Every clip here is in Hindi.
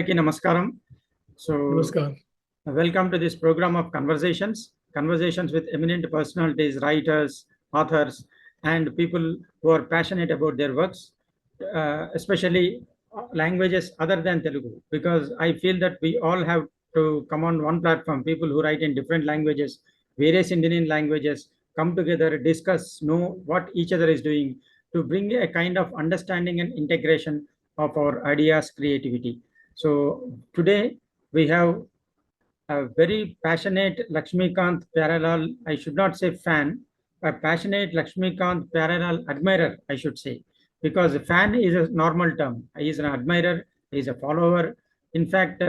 Andariki Namaskaram. So, नमस्कार. welcome to this program of conversations with eminent personalities, writers, authors, and people who are passionate about their works, especially languages other than Telugu, because I feel that we all have to come on one platform. People who write in different languages, various Indian languages, come together, discuss, know what each other is doing to bring a kind of understanding and integration of our ideas, creativity. So today we have a very passionate Lakshmikant Pyarelal, I should not say fan, a passionate Lakshmikant Pyarelal admirer, I should say, because fan is a normal term. He is an admirer, he is a follower. In fact,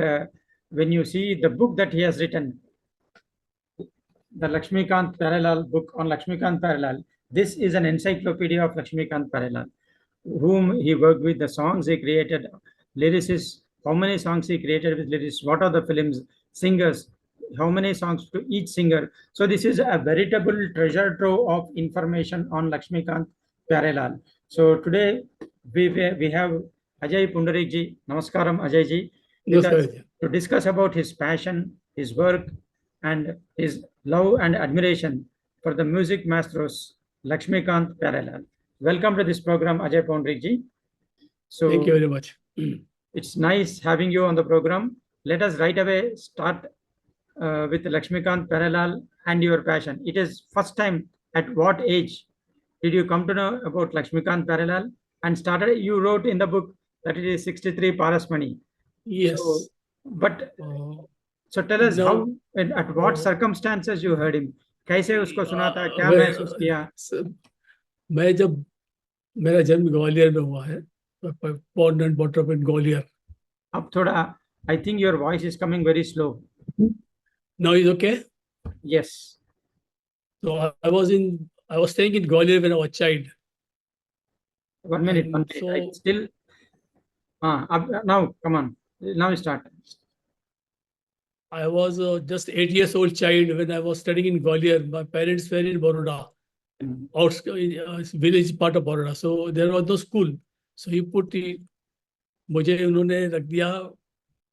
when you see the book that he has written, the Lakshmikant Pyarelal book on Lakshmikant Pyarelal, this is an encyclopedia of Lakshmikant Pyarelal, whom he worked with, the songs he created, lyricists, how many songs he created with lyricists, what are the films, singers, how many songs to each singer. So this is a veritable treasure trove of information on Lakshmikant Pyarelal. So today we have Ajay Pundarik ji, Namaskaram Ajay ji, with नमस्कार us ji. to discuss about his passion, his work, and his love and admiration for the music maestros Lakshmikant Pyarelal. Welcome to this program, Ajay Pundarik ji. Thank you So very much. it's nice having you on the program. Let us right away start with Lakshmikant Pyarelal and your passion. It is first time at what age did you come to know about Lakshmikant Pyarelal and started? You wrote in the book that it is 63 Parasmani. So, Yes. but Uh, so tell us now, how and at what circumstances you heard him. कैसे उसको सुना था, क्या महसूस किया? मैं जब मेरा जन्म ग्वालियर में हुआ है, born and brought up in Gwalior. अब थोड़ा, I think your voice is coming very slow. Now is okay? Yes. So I was staying in Gwalior when I was a child. 1 minute, And 1 minute. so I still, now come on. Now start. I was just 8 years old child when I was studying in Gwalior. My parents were in Baroda, village part of Baroda. So there was no school. So he put मुझे उन्होंने रख दिया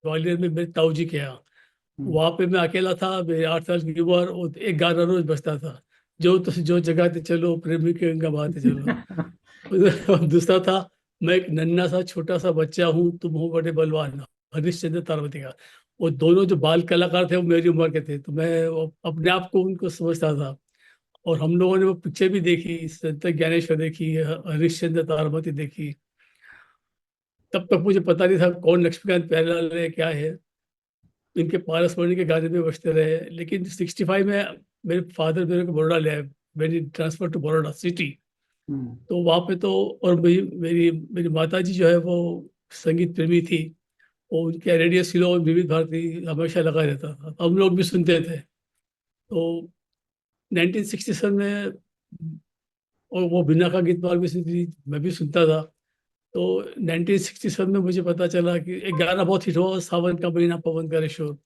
ग्वालियर में मेरे ताऊ जी के यहाँ. वहाँ पे मैं अकेला था, मेरे 8 साल की उम्र, और एक गाना रोज बजता था, जो जगह ते चलो प्रेमी के गंगा बहाते चलो. दूसरा था, मैं एक नन्हा सा छोटा सा बच्चा हूँ, तुम हो बड़े बलवान, हरिश्चंद्र तारावती का. वो दोनों जो बाल कलाकार थे वो मेरी उम्र के थे, तो मैं अपने आप को उनको समझता था. और हम लोगों ने वो पिक्चर भी देखी, संत ज्ञानेश्वर देखी, हरिश्चंद्र तारावती देखी. तब तक मुझे पता नहीं था कौन लक्ष्मीकांत प्यारेलाल है, क्या है. इनके पारसमणि के गाने में बजते रहे. लेकिन 65 में मेरे फादर मेरे को बड़ौदा ले आए, very transfer to Baroda city. तो वहाँ पे तो, और मेरी मेरी माता जी जो है वो संगीत प्रेमी थी, और उनके रेडियो सिलो विविध भारती हमेशा लगा रहता था, हम लोग भी सुनते थे. तो 1967 में, और वो बिना का गीत माल भी सुनती थी, मैं भी सुनता था. तो 1967 में मुझे पता चला कि एक गाना बहुत हिट हुआ, सावन का महीना पवन करे शोर.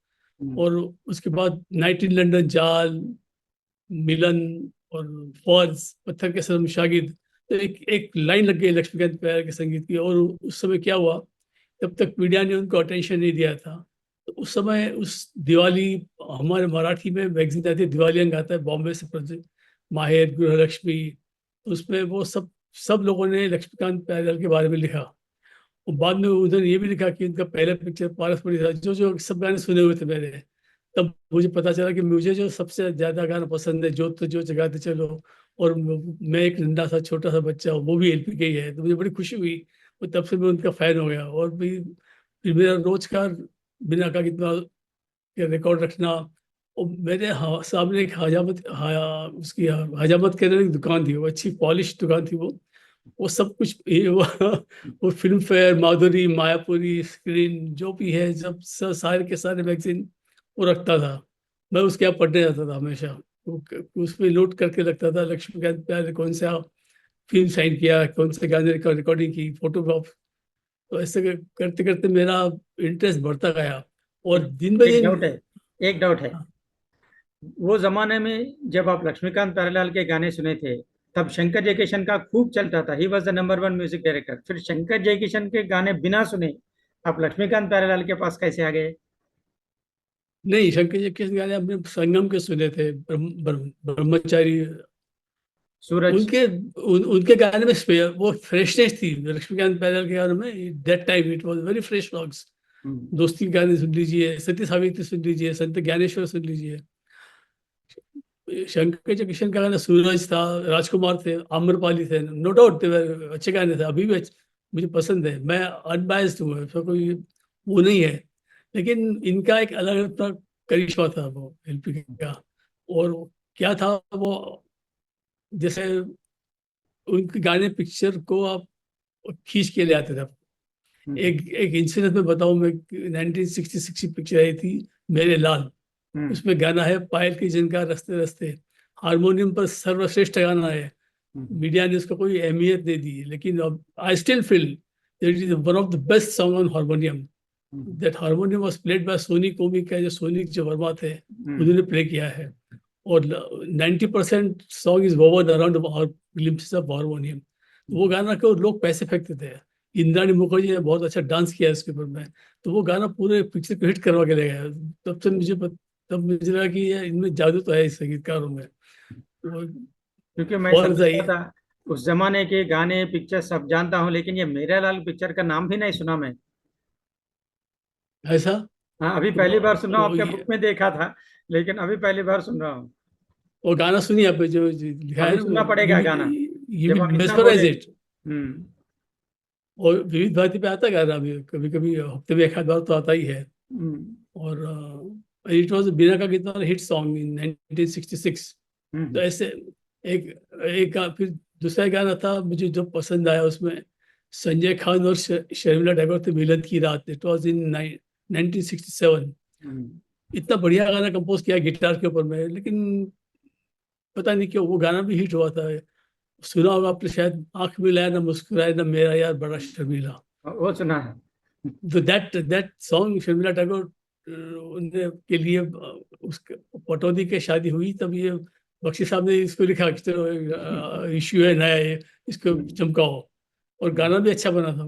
और उसके बाद नाइट इन लंदन, जाल, मिलन और फर्ज, पत्थर के सनम शागिद. तो एक लाइन लग गई लक्ष्मीकांत प्यारे के संगीत की. और उस समय क्या हुआ, तब तक मीडिया ने उनको अटेंशन नहीं दिया था. तो उस समय उस दिवाली, हमारे मराठी में मैगजीन आती है दिवाली अंग आता है बॉम्बे से, माहिर, गृहलक्ष्मी. उसमें वो सब लोगों ने लक्ष्मीकांत प्यारेलाल के बारे में लिखा. और बाद में उन्होंने ये भी लिखा कि उनका पहला पिक्चर पारसमणि था. जो सब गाने सुने हुए थे मैंने, तब मुझे पता चला कि मुझे जो सबसे ज़्यादा गाना पसंद है, जो जगाते चलो, और मैं एक नन्हा सा छोटा सा बच्चा हूँ, वो भी एलपी के ही है. तो मुझे बड़ी खुशी हुई, और तब से मैं उनका फ़ैन हो गया. और फिर मेरा रोज का बिना का कितना रिकॉर्ड रखना. और मेरे सामने एक उसकी हजामत कहने की दुकान थी, वो अच्छी पॉलिश दुकान थी. वो सब कुछ वो फिल्म फेयर, माधुरी, मायापुरी, स्क्रीन, जो भी है, जब सारे के सारे मैगजीन वो रखता था. मैं उसके यहाँ पढ़ने जाता था हमेशा. उसमें नोट करके रखता था लक्ष्मीकांत प्यारे कौन सा फिल्म साइन किया, कौन से गाने रिकॉर्डिंग की, फोटोग्राफ. तो ऐसे करते करते मेरा इंटरेस्ट बढ़ता गया. और दिन ब दिन एक डाउट है. वो जमाने में जब आप लक्ष्मीकांत प्यारेलाल के गाने सुने थे, तब शंकर जयकिशन का खूब चलता था. He was the number 1 music director. फिर शंकर जयकिशन के गाने बिना सुने आप लक्ष्मीकांत प्यारेलाल के पास कैसे आ गए? नहीं, शंकर जी के गाने हमने संगम के सुने थे, ब्रह्मचारी। सूरज। उनके गाने में वो फ्रेशनेस थी लक्ष्मीकांत प्यारेलाल के गानों में। That time it was very fresh songs. Hmm, Dosti के गाने सुन लीजिए, सत्य सावित्री सुन लीजिए, संत ज्ञानेश्वर सुन लीजिए। शंकर जयकिशन का गाना सूरज था, राजकुमार थे, आम्रपाली थे, नो डाउट थे, अच्छे गाने थे, अभी भी मुझे पसंद है। मैं अनबायस्ड हूँ, ऐसा कोई वो नहीं है। लेकिन इनका एक अलग अपना करिश्मा था वो एलपी का। और क्या था वो, जैसे उनके गाने पिक्चर को आप खींच के ले आते थे। हम्म, एक एक इंसिडेंट में बताऊं, मैं 1966 की पिक्चर आई थी मेरे लाल। हम्म, उसमें गाना है पायल की जिनका रस्ते रस्ते। हारमोनियम पर सर्वश्रेष्ठ गाना है। हम्म, मीडिया ने उसको कोई अहमियत दे दी, लेकिन अब I still feel that it is one of the best song on harmonium. Hmm, that harmonium was played by सोनी कोमी का, जो सोनी जो वर्मा थे हम्म, उन्होंने प्ले किया है। और 90% song is woven around glimpses of harmonium. तो वो गाना को लोग पैसे फेंकते थे। इंद्राणी मुखर्जी ने बहुत अच्छा डांस किया इसके ऊपर में। तो वो गाना पूरे पिक्चर को हिट करवा के ले गया। तब से तब मुझे लगा कि ये इनमें जादू तो है इस संगीतकारों में। तो क्योंकि मैं फौरन से समझता था उस जमाने के गाने पिक्चर सब जानता हूँ, लेकिन ये मेरा लाल पिक्चर का नाम भी नहीं सुना मैं। ऐसा। हाँ, अभी तो पहली बार सुन रहा हूँ, आपके बुक ये में देखा था, लेकिन अभी पहली बार सुन रहा हूँ। वो गाना सुनिए आप, जो लिखा है अभी ना सुनना वो, पड़ेगा गाना, यू जब विल आप इतना मेस्मराइज बोले। इट। हम्म, और विविध भारती पे आता है गाना अभी, कभी कभी हफ्ते में एक आध बार तो आता ही है। हम्म, और इट वाज बीना का गीत हिट सॉन्ग इन 1966। तो हम्म, ऐसे एक फिर दूसरा गाना था मुझे जो पसंद आया, उसमें संजय खान और शर्मिला टैगोर थे, मिलन की रात। It was in 1967। हम्म। इतना बढ़िया गाना कंपोज किया गिटार के ऊपर में, लेकिन पता नहीं क्यों वो गाना भी हिट हुआ था। सुना होगा आपने शायद, आंख मिलाया ना मुस्कुराए ना मेरा यार बड़ा शर्मीला। वो सुना है। तो दैट सॉन्ग शर्मिला टैगोर उनके के लिए उसके पटौदी के शादी हुई तब ये बख्शी साहब ने इसको लिखा कि चलो इश्यू है नया ये, इसको हम्म, चमकाओ। और हम्म, गाना भी अच्छा बना था।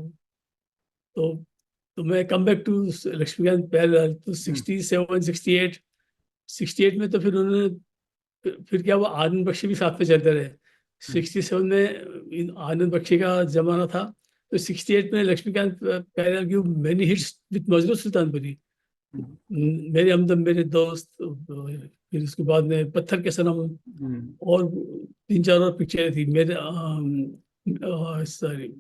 तो तो मैं come back to Laxmikant Pyarelal तो हम्म, 67 68 में तो फिर उन्होंने फिर क्या वो आनंद बख्शी भी साथ में चलते रहे। हम्म, 67 में आनंद बख्शी का जमाना था। तो 68 में लक्ष्मीकांत प्यारेलाल की many hits with Majrooh Sultanpuri, hmm, मेरे हमदम मेरे दोस्त, फिर उसके बाद में पत्थर के सनम, हम्म। और तीन चार और पिक्चरें थी मेरे। सॉरी,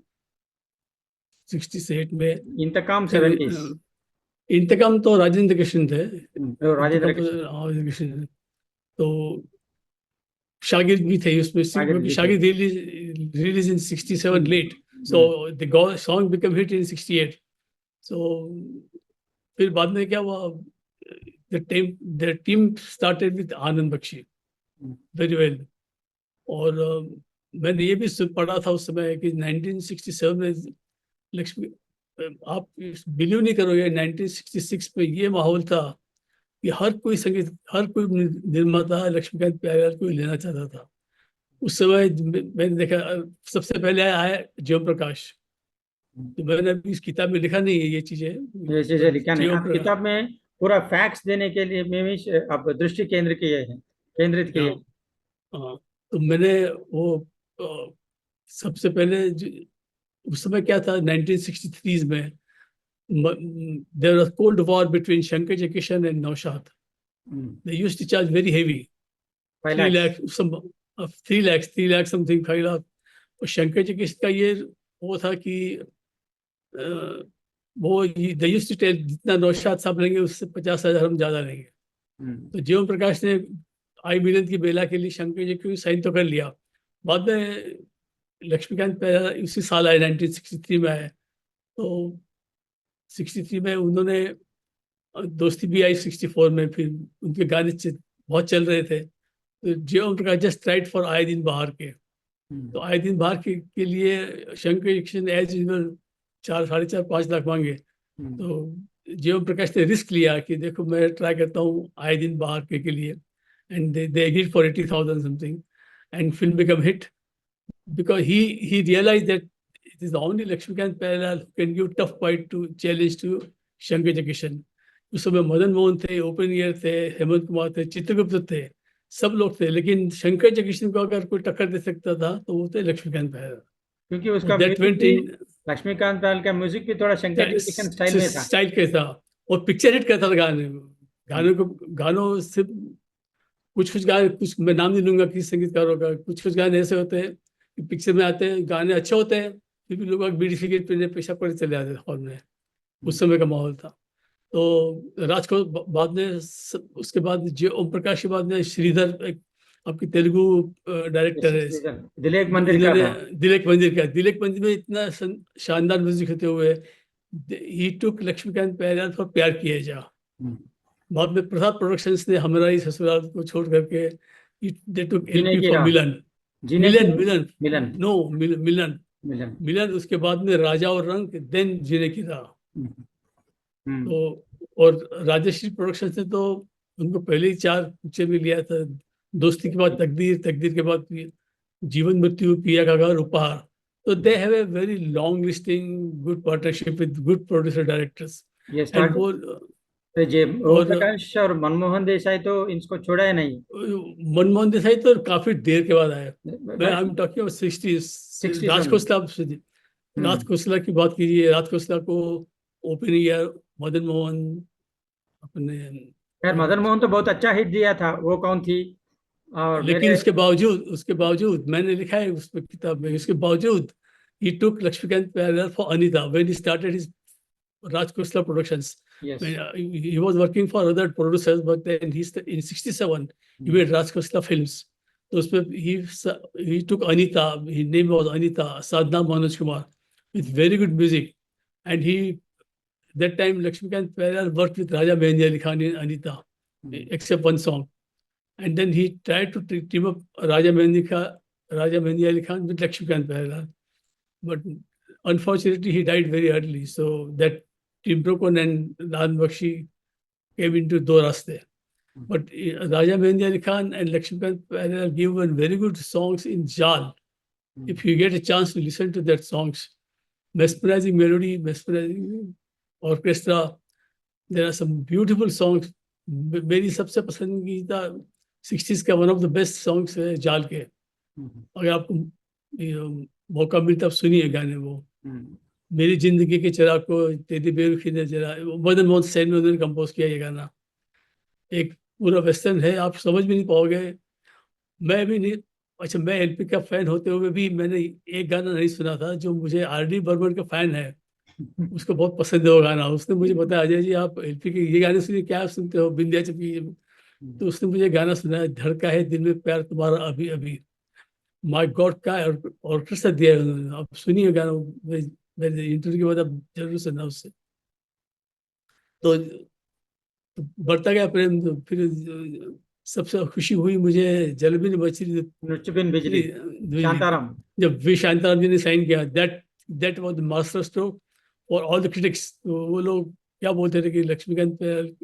68 में इंतकाम फिर 70s। इंतकाम तो राजेंद्र कृष्ण थे। तो राजेंद्र इंतकाम तो कृष्ण। राजेंद्र कृष्ण थे। तो शागिर्द भी थे उसमें, सागर क्योंकि जी थे। Shagird release in 67 hmm, late. So hmm, the song become hit in 68। So फिर बाद में क्या हुआ, the team started with Anand Bakshi hmm, very well. और मैंने ये भी पढ़ा था उस समय कि 1967 में लक्ष्मी, आप बिलीव नहीं करोगे, 1966 में ये माहौल था कि हर कोई निर्माता लक्ष्मीकांत प्यारेलाल को ही लेना चाहता था। उस समय मैंने देखा सबसे पहले आया है जयम प्रकाश। हम्म। तो मैंने अभी इस किताब में लिखा नहीं है ये चीजें, ये चीजें पर लिखा नहीं, जयम आप प्रकाश। किताब में पूरा फैक्ट्स देने के लिए में भी आप दृष्टि केंद्र किए हैं, केंद्रित किए हाँ, हैं। हाँ। तो मैंने वो अ, सबसे पहले उस समय क्या था 1963 में, there was cold war between Shankar Jaikishan and Naushad. Hmm, they used to charge very heavy, 3 5 lakhs। Lakh some 3 lakh something, 5 lakh. और शंकर जयकिशन का ये वो था कि अ, वो दे यूज्ड टू टेल जितना नौशाद साहब लेंगे उससे 50,000 हम ज्यादा लेंगे। हम्म, तो जीवन प्रकाश ने आई मिलन की बेला के लिए शंकर जी को साइन तो कर लिया। बाद में लक्ष्मीकांत प्यारेलाल उसी साल आए, 1963 में आए। तो 63 में उन्होंने दोस्ती भी आई 64 में। फिर उनके गाने बहुत चल रहे थे। तो जीवन प्रकाश जस्ट राइट फॉर आए दिन बाहर के। तो हम्म, आए दिन बाहर के लिए शंकर जयकिशन एज यूजल 4, 4.5, 5 लाख मांगे। हम्म, तो जीवन प्रकाश ने रिस्क लिया कि देखो मैं ट्राई करता हूँ आए दिन बाहर के लिए। And they agreed for 80,000 something. And film become hit because he realize that It is the only Lakshmikant Parallel who can give tough fight to challenge to Shankar Jagdishan. उस समय मदन मोहन थे, ओपन ईयर थे, हेमंत कुमार थे, चित्रगुप्त थे, सब लोग थे, लेकिन शंकर जगदीशन को अगर कोई टक्कर दे सकता था तो वो थे लक्ष्मीकांत बेहरा. क्योंकि उसका That म्यूजिक went भी, in लक्ष्मीकांत बेहरा का म्यूजिक भी थोड़ा शंकर जयकिशन स्टाइल में था. स्टाइल के था और पिक्चर हिट करता था गानों से. कुछ गाने, कुछ मैं नाम नहीं लूंगा किस संगीतकारों का, कुछ गाने ऐसे होते हैं कि पिक्चर में आते हैं, गाने अच्छे होते हैं, फिर भी लोग बीड़ी सिगरेट पीने पेशा पर चले जाते थे हॉल में. उस समय का माहौल था. तो राजकोट बाद में उसके बाद जो ओम प्रकाश के बाद में श्रीधर, एक आपकी तेलुगु डायरेक्टर है, दिलेक मंदिर का था. दिलेक मंदिर में इतना शानदार म्यूजिक होते हुए ही टुक लक्ष्मीकांत प्यारेलाल फॉर प्यार किया जा. बाद में प्रसाद प्रोडक्शंस ने हमारा ही ससुराल को छोड़ करके दे टुक एलपी फॉर मिलन. उसके बाद में राजा और रंग, देन जीने की राह. तो और राजश्री प्रोडक्शन से तो उनको पहले ही 4 पिक्चर में लिया था. दोस्ती के बाद तकदीर के बाद जीवन मृत्यु, पिया का घर, उपहार. तो they have a very long listing good partnership with good producer directors. Om Prakash और मनमोहन देसाई तो इनको छोड़ा है नहीं. मनमोहन देसाई तो काफी देर के बाद आया. मैं I am talking about 60s. Raj Khosla की बात कीजिए. राज खोसला को ओपन ईयर, मदन मोहन अपने. यार मदन मोहन तो बहुत अच्छा हिट दिया था. वो कौन थी? और लेकिन उसके बावजूद मैंने लिखा है उस पर किताब में, उसके बावजूद he took Lakshmikant Parallel for Anita when he started his Raj Khosla Productions. Yes. He was working for other producers, but then in 67 he made Raj Khosla films. So he took Anita. His name was Anita, Sadhna Manoj Kumar, with very good music. And that time Lakshmikant Parallel worked with Raja Mehndi Ali Khan in Anita, except one song. And then he tried to team up Raja Mehndi Ali Khan with Lakshmikant Parallel. But unfortunately, he died very early. So that team broke on, and Lan Bakshi came into Do Raste. But Raja Mehndi Ali Khan and Lakshmikant Parallel given very good songs in Jal. If you get a chance to listen to that songs, mesmerizing melody, mesmerizing orchestra, there are some beautiful songs. मेरी सबसे पसंदीदा 60s का one of the best songs है जाल के. अगर आपको मौका मिलता आप सुनिए गाने. वो मेरी जिंदगी के चिराग को तेरी बेरुखी ने जरा, मदन मोहन सेन में उन्होंने कंपोज किया ये गाना. एक पूरा वेस्टर्न है, आप समझ भी नहीं पाओगे. मैं भी नहीं. अच्छा, मैं एलपी का फैन होते हुए भी मैंने एक गाना नहीं सुना था जो मुझे आर.डी. बर्मन का फैन है, उसको बहुत पसंद है वो गाना. उसने मुझे बताया, अजय जी आप एलपी के ये गाने सुनिए, क्या आप सुनते हो, बिंदिया चुपकी. तो उसने मुझे गाना सुनाया, धड़का है दिल में प्यार तुम्हारा अभी अभी. माय गॉड, का ऑर्केस्ट्रा दिया है उन्होंने. आप सुनिए गाना, मेरे इंटरव्यू के बाद आप जरूर सुनना उससे. तो बढ़ता गया प्रेम. तो फिर सबसे खुशी हुई मुझे जलबिन बचरी, शांताराम, जब वी शांताराम जी ने साइन किया. That was the master stroke for all the critics. तो वो लोग क्या बोलते थे कि लक्ष्मीकांत प्यारेलाल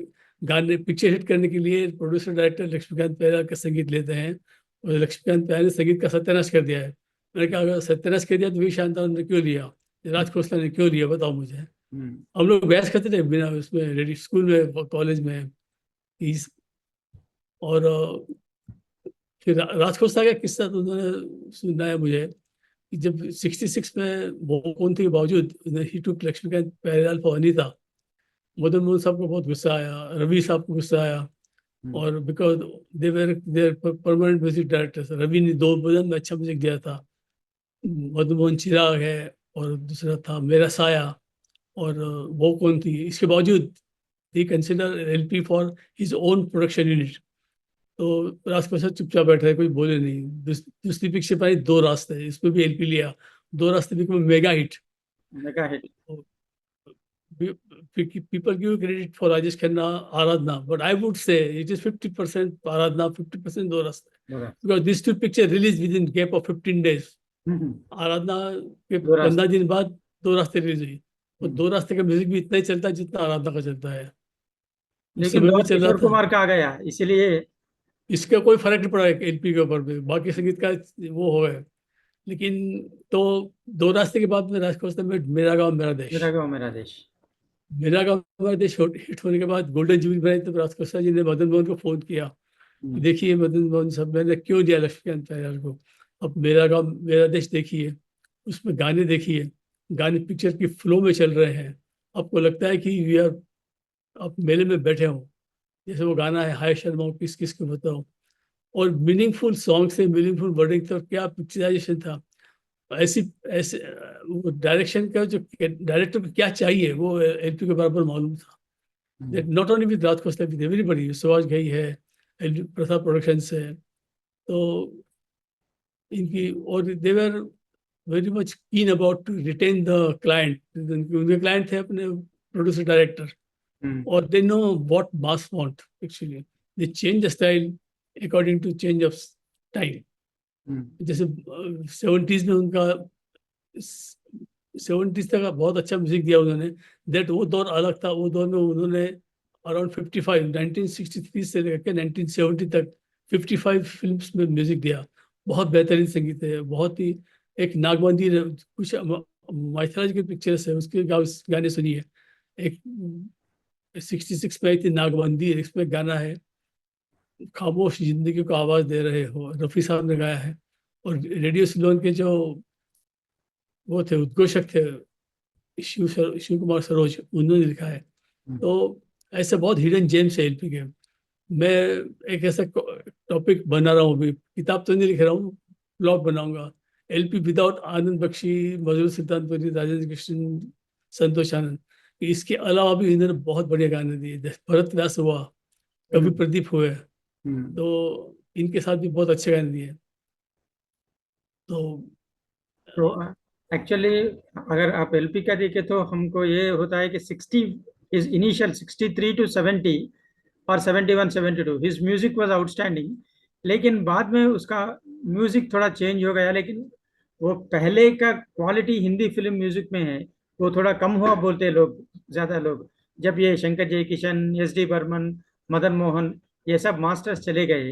गाने पिक्चर हिट करने के लिए प्रोड्यूसर डायरेक्टर लक्ष्मीकांत प्यारेलाल का संगीत लेते हैं, और लक्ष्मीकांत प्यारेलाल ने संगीत का सत्यानाश कर दिया है. मैंने कहा अगर सत्यानाश कर दिया तो वी शांताराम ने क्यों लिया, राज खोसला ने क्यों लिया, बताओ मुझे. हम लोग बहस करते थे बिना उसमें, रेडी स्कूल में, कॉलेज में. और फिर राज खोसला का किस्सा तो उन्होंने सुनाया मुझे कि जब 66 में वो कौन थे के बावजूद ही टुक लक्ष्मीकांत प्यारेलाल फॉर अनीता. मदन मोहन साहब को बहुत गुस्सा आया, रवि साहब को गुस्सा आया. और because they were their permanent music directors. Ravi ने 2 भजन में अच्छा म्यूजिक दिया था. मदन मोहन चिराग है और दूसरा था मेरा साया. और वो कौन थी. इसके बावजूद ही consider LP for his own production unit. तो राज खोसला चुपचाप बैठे, कोई बोले नहीं. दूसरी पिक्चर पाई 2 रास्ते, इसमें भी एलपी लिया. 2 रास्ते भी mega hit. People give credit for Rajesh Khanna, Aradhna, but I would say it is 50% Aradhna, 50% Do Raste. Because these 2 pictures released within gap of 15 days. आराधना के 15 दिन बाद 2 रास्ते रिलीज हुई. और 2 रास्ते का म्यूजिक भी इतना ही चलता है जितना आराधना का चलता है. लेकिन किशोर कुमार का आ गया, इसलिए इसका कोई फर्क नहीं पड़ा एलपी के ऊपर भी. बाकी संगीत का वो हो गए. लेकिन तो दो रास्ते के बाद में राज खोसला में मेरा गांव मेरा देश, मेरा गाँव मेरा देश। मेरा गांव मेरा देश हिट होने के बाद गोल्डन जुबली बनाई, तो राज खोसला जी ने मदन मोहन को फोन किया कि देखिए मदन मोहन साहब, मैंने क्यों दिया लक्ष्मीकांत प्यारेलाल को, अब मेरा गांव मेरा देश देखिए, उसमें गाने देखिए, गाने पिक्चर की फ्लो में चल रहे हैं, आपको लगता है कि वी आर आप मेले में बैठे हो। जैसे वो गाना है हाय शर्मा किस किस को बताओ, और मीनिंगफुल सॉन्ग से मीनिंगफुल वर्डिंग था, क्या पिक्चराइजेशन था। ऐसी ऐसे वो डायरेक्शन का जो डायरेक्टर को क्या चाहिए वो एलपी के बराबर मालूम था। Not only with Raj Khosla, with everybody, Subhash Ghai है, प्रताप प्रोडक्शंस है, तो इनकी, और they were very much keen about to retain the client. उनके क्लाइंट थे अपने प्रोड्यूसर डायरेक्टर, और they know what mass want actually. They change the style according to change of time. जैसे 70s में उनका 70s तक का बहुत अच्छा म्यूजिक दिया उन्होंने, दैट वो दौर अलग था। वो दौर में उन्होंने अराउंड 55 1963 से लेकर 1970 तक 55 फिल्म्स में म्यूजिक दिया। बहुत बेहतरीन संगीत है, बहुत ही। एक नागमंदिर कुछ माइथोलॉजिकल पिक्चर्स है, उसके गाने सुनिए। एक 66 में आई थी नागमंदिर, इसमें गाना है खामोश जिंदगी को आवाज दे रहे हो, रफी साहब ने गाया है। और रेडियो सिलोन के जो वो थे उद्घोषक थे शिव कुमार सरोज, उन्होंने लिखा है। तो ऐसे बहुत हिडन जेम्स है एलपी के। मैं एक ऐसा टॉपिक बना रहा हूँ, अभी किताब तो नहीं लिख रहा हूँ, ब्लॉग बनाऊंगा। एलपी विदाउट आनंद बख्शी, मधुर सिद्धांतपुरी, राजेंद्र कृष्ण, संतोष आनंद, इसके अलावा भी इन्होंने बहुत बढ़िया गाने दिए। भरत व्यास हुआ, कवि प्रदीप हुए, तो इनके साथ भी बहुत अच्छे गाने दिए। तो तो एक्चुअली अगर आप एलपी का देखें तो हमको ये होता है कि 60 इज इनिशियल 63 to 70 और 71 72 हिज म्यूजिक वाज आउटस्टैंडिंग। लेकिन बाद में उसका म्यूजिक थोड़ा चेंज हो गया, लेकिन वो पहले का क्वालिटी हिंदी फिल्म म्यूजिक में है वो थोड़ा कम हुआ बोलते हैं लोग, ज्यादा लोग। जब ये शंकर जयकिशन, एस डी बर्मन, मदन मोहन, ये सब मास्टर्स चले गए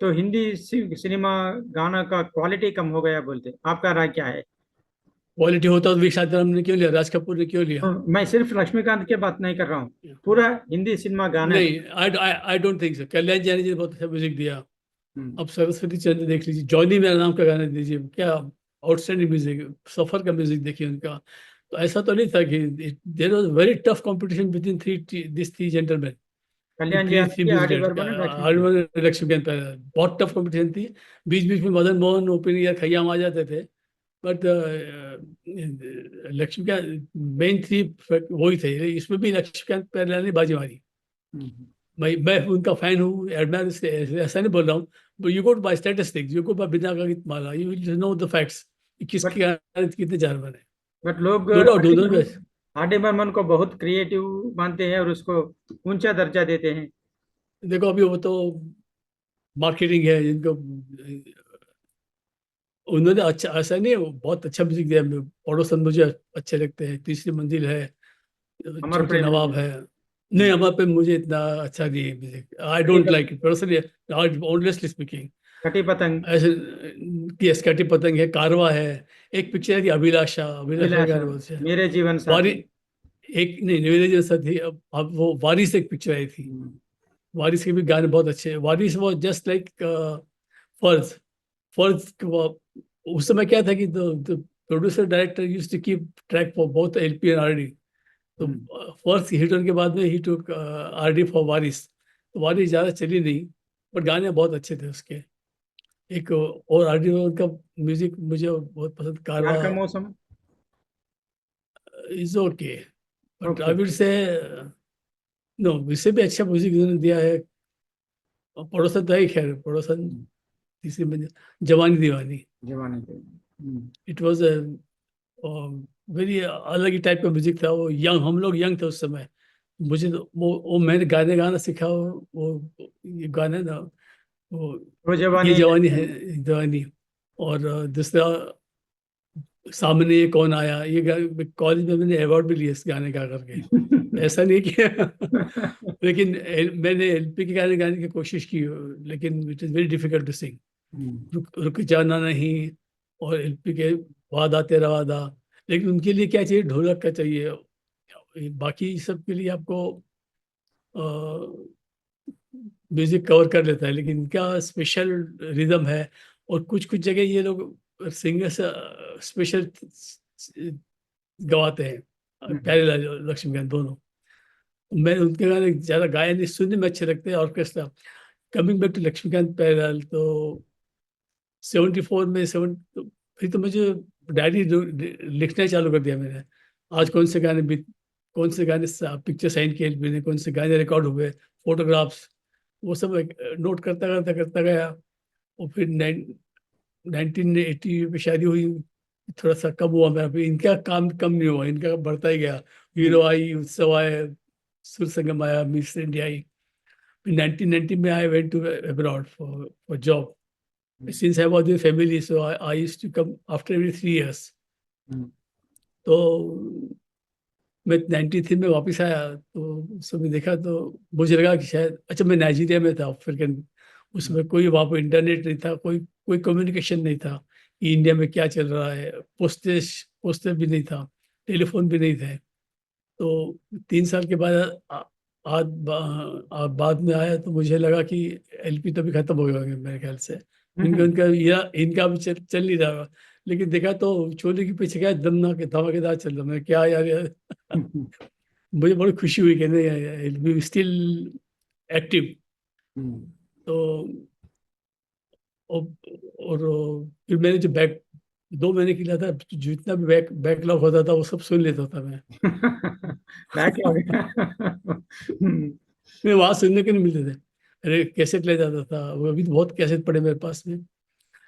तो हिंदी सिनेमा गाना का क्वालिटी कम हो गया बोलते। आपका राय क्या है? क्वालिटी होता तो विशाल राम ने क्यों लिया, राज कपूर ने क्यों लिया? मैं सिर्फ लक्ष्मीकांत की बात नहीं कर रहा हूँ, पूरा हिंदी सिनेमा गाना। नहीं, आई डोंट थिंक सो। कल्याण जानी जी ने बहुत अच्छा म्यूजिक दिया। हम्म, अब सरस्वती चंद्र देख लीजिए, जॉनी मेरा नाम का गाना दीजिए, क्या आउटस्टैंडिंग म्यूजिक। सफर का म्यूजिक देखिए उनका। तो ऐसा तो नहीं था कि there was very tough competition between this three gentleman, Kalyan ji three Anand three की, आर डी म्यूजिक, बर्मन और लक्ष्मीकांत। लक्ष्मीकांत प्यारेलाल। बहुत टफ कंपटीशन थी। बीच बीच में मदन मोहन, ओपीनियर, खय्याम आ जाते थे, बट लक्ष्मीकांत मेन थ्री वही थे। इसमें भी लक्ष्मीकांत प्यारेलाल ने बाजी मारी। हम्म, मैं उनका फैन हूँ, एडमायर, ऐसा नहीं बोल रहा हूँ। But you go by statistics, you go by Binaca माला, you will know the facts, but किसकी गाने कितने चार बने। बट लोग नो डाउट दोनों में। आर डी बर्मन को बहुत क्रिएटिव मानते हैं और उसको ऊंचा दर्जा देते हैं। देखो अभी वो तो मार्केटिंग है जिनको, उन्होंने अच्छा, ऐसा नहीं है, वो बहुत अच्छा म्यूजिक दिया। पड़ोसन मुझे अच्छे लगते हैं, तीसरी मंजिल है, अमर छोटे प्रेम जी। नवाब है। नहीं, हमारे पे मुझे इतना अच्छा नहीं है म्यूजिक, आई कटी don't like it personally, honestly speaking. कटी पतंग। ऐसे की स्कैटी पतंग है, कारवा है। एक पिक्चर है कि अभिलाषा, अभिलाषा के अभिलाषा, गाने बहुत अच्छे हैं। मेरे जीवन वारी, साथी। एक नहीं निवेदन जैसा थी, अब वो वारिस एक पिक्चर आई थी। हम्म, वारिस के भी गाने बहुत अच्छे हैं। वारिस वो जस्ट लाइक फर्ज, फर्ज उस समय क्या था कि producer director used to keep track for both LP and RD. तो हम्म, फर्स्ट हिट होने के बाद में ही टुक आरडी फॉर वारिस। तो वारिस ज़्यादा चली नहीं, पर गाने बहुत अच्छे थे उसके। एक और आरडी का म्यूजिक मुझे बहुत पसंद, कारवा Pyar Ka Mausam. Is okay, but I okay. Will say no, इससे भी अच्छा म्यूजिक उन्होंने दिया है। और पड़ोसन तो है ही, खैर पड़ोसन तीसरी में, जवानी दीवानी। जवानी पे। इट वाज अ वेरी अलग ही टाइप का म्यूजिक था। वो यंग, हम लोग यंग थे उस समय। मुझे तो वो मैंने गाने गाना सीखा, वो ये गाने ना, वो वो ये जवानी जवानी है। है जवानी। और दूसरा सामने ये कौन आया, ये कॉलेज में मैंने अवार्ड भी लिया इस गाने गा करके। ऐसा नहीं किया लेकिन मैंने एलपी के गाने गाने की कोशिश की, लेकिन it is very difficult to sing. रुक रुक जाना नहीं, और एलपी के वादा तेरा वादा। लेकिन उनके लिए क्या चाहिए, ढोलक का चाहिए, बाकी सब के लिए आपको म्यूजिक कवर कर लेता है, लेकिन इनका स्पेशल रिदम है। और कुछ कुछ जगह ये लोग सिंगर्स स्पेशल गवाते हैं, हम्म, प्यारेलाल लक्ष्मीकांत दोनों। मैं उनके गाने ज्यादा गाए नहीं, सुनने में अच्छे लगते हैं orchestra. Coming back to Laxmikant Pyarelal, तो 74 में फिर तो मुझे डायरी लिखना चालू कर दिया मैंने। आज कौन से गाने भी, कौन से गाने पिक्चर साइन किए मैंने, कौन से गाने रिकॉर्ड हुए, फोटोग्राफ्स, वो सब नोट करता करता करता गया। और फिर 1980 में शादी हुई, थोड़ा सा कम हुआ मेरा, फिर इनका काम कम नहीं हुआ, इनका बढ़ता ही गया। हीरो आई, उत्सव आए, सुर संगम आया, मिस इंडिया आई। फिर 1990 में I went to abroad for job. Since I was with family, so I used to come after every 3 years. हम्म, तो मैं 93 में वापस आया, तो उस समय देखा तो मुझे लगा कि शायद, अच्छा मैं नाइजीरिया में था अफ्रीकन, उसमें कोई वहाँ पर इंटरनेट नहीं था, कोई कोई कम्युनिकेशन नहीं था कि इंडिया में क्या चल रहा है। पोस्टेज पोस्टर भी नहीं था, टेलीफोन भी नहीं थे। तो 3 साल के बाद बाद में आया, तो मुझे लगा कि एलपी तो भी खत्म हो गया होगा मेरे ख्याल से, क्योंकि हम्म, उनका इनका भी चल नहीं रहा होगा। लेकिन देखा तो चोली के पीछे क्या दमना के धमाकेदार चल रहा, मैं क्या यार। हम्म, मुझे बड़ी खुशी हुई कि नहीं, एलपी स्टिल एक्टिव। हम्म, तो और, और फिर मैंने जो 2 महीने के लिए था, जितना भी बैकलॉग होता था वो सब सुन लेता था मैं। बैकलॉग। मैं वहां सुनने के नहीं मिलते थे। अरे कैसेट ले जाता था, वो अभी तो बहुत कैसेट पड़े मेरे पास में।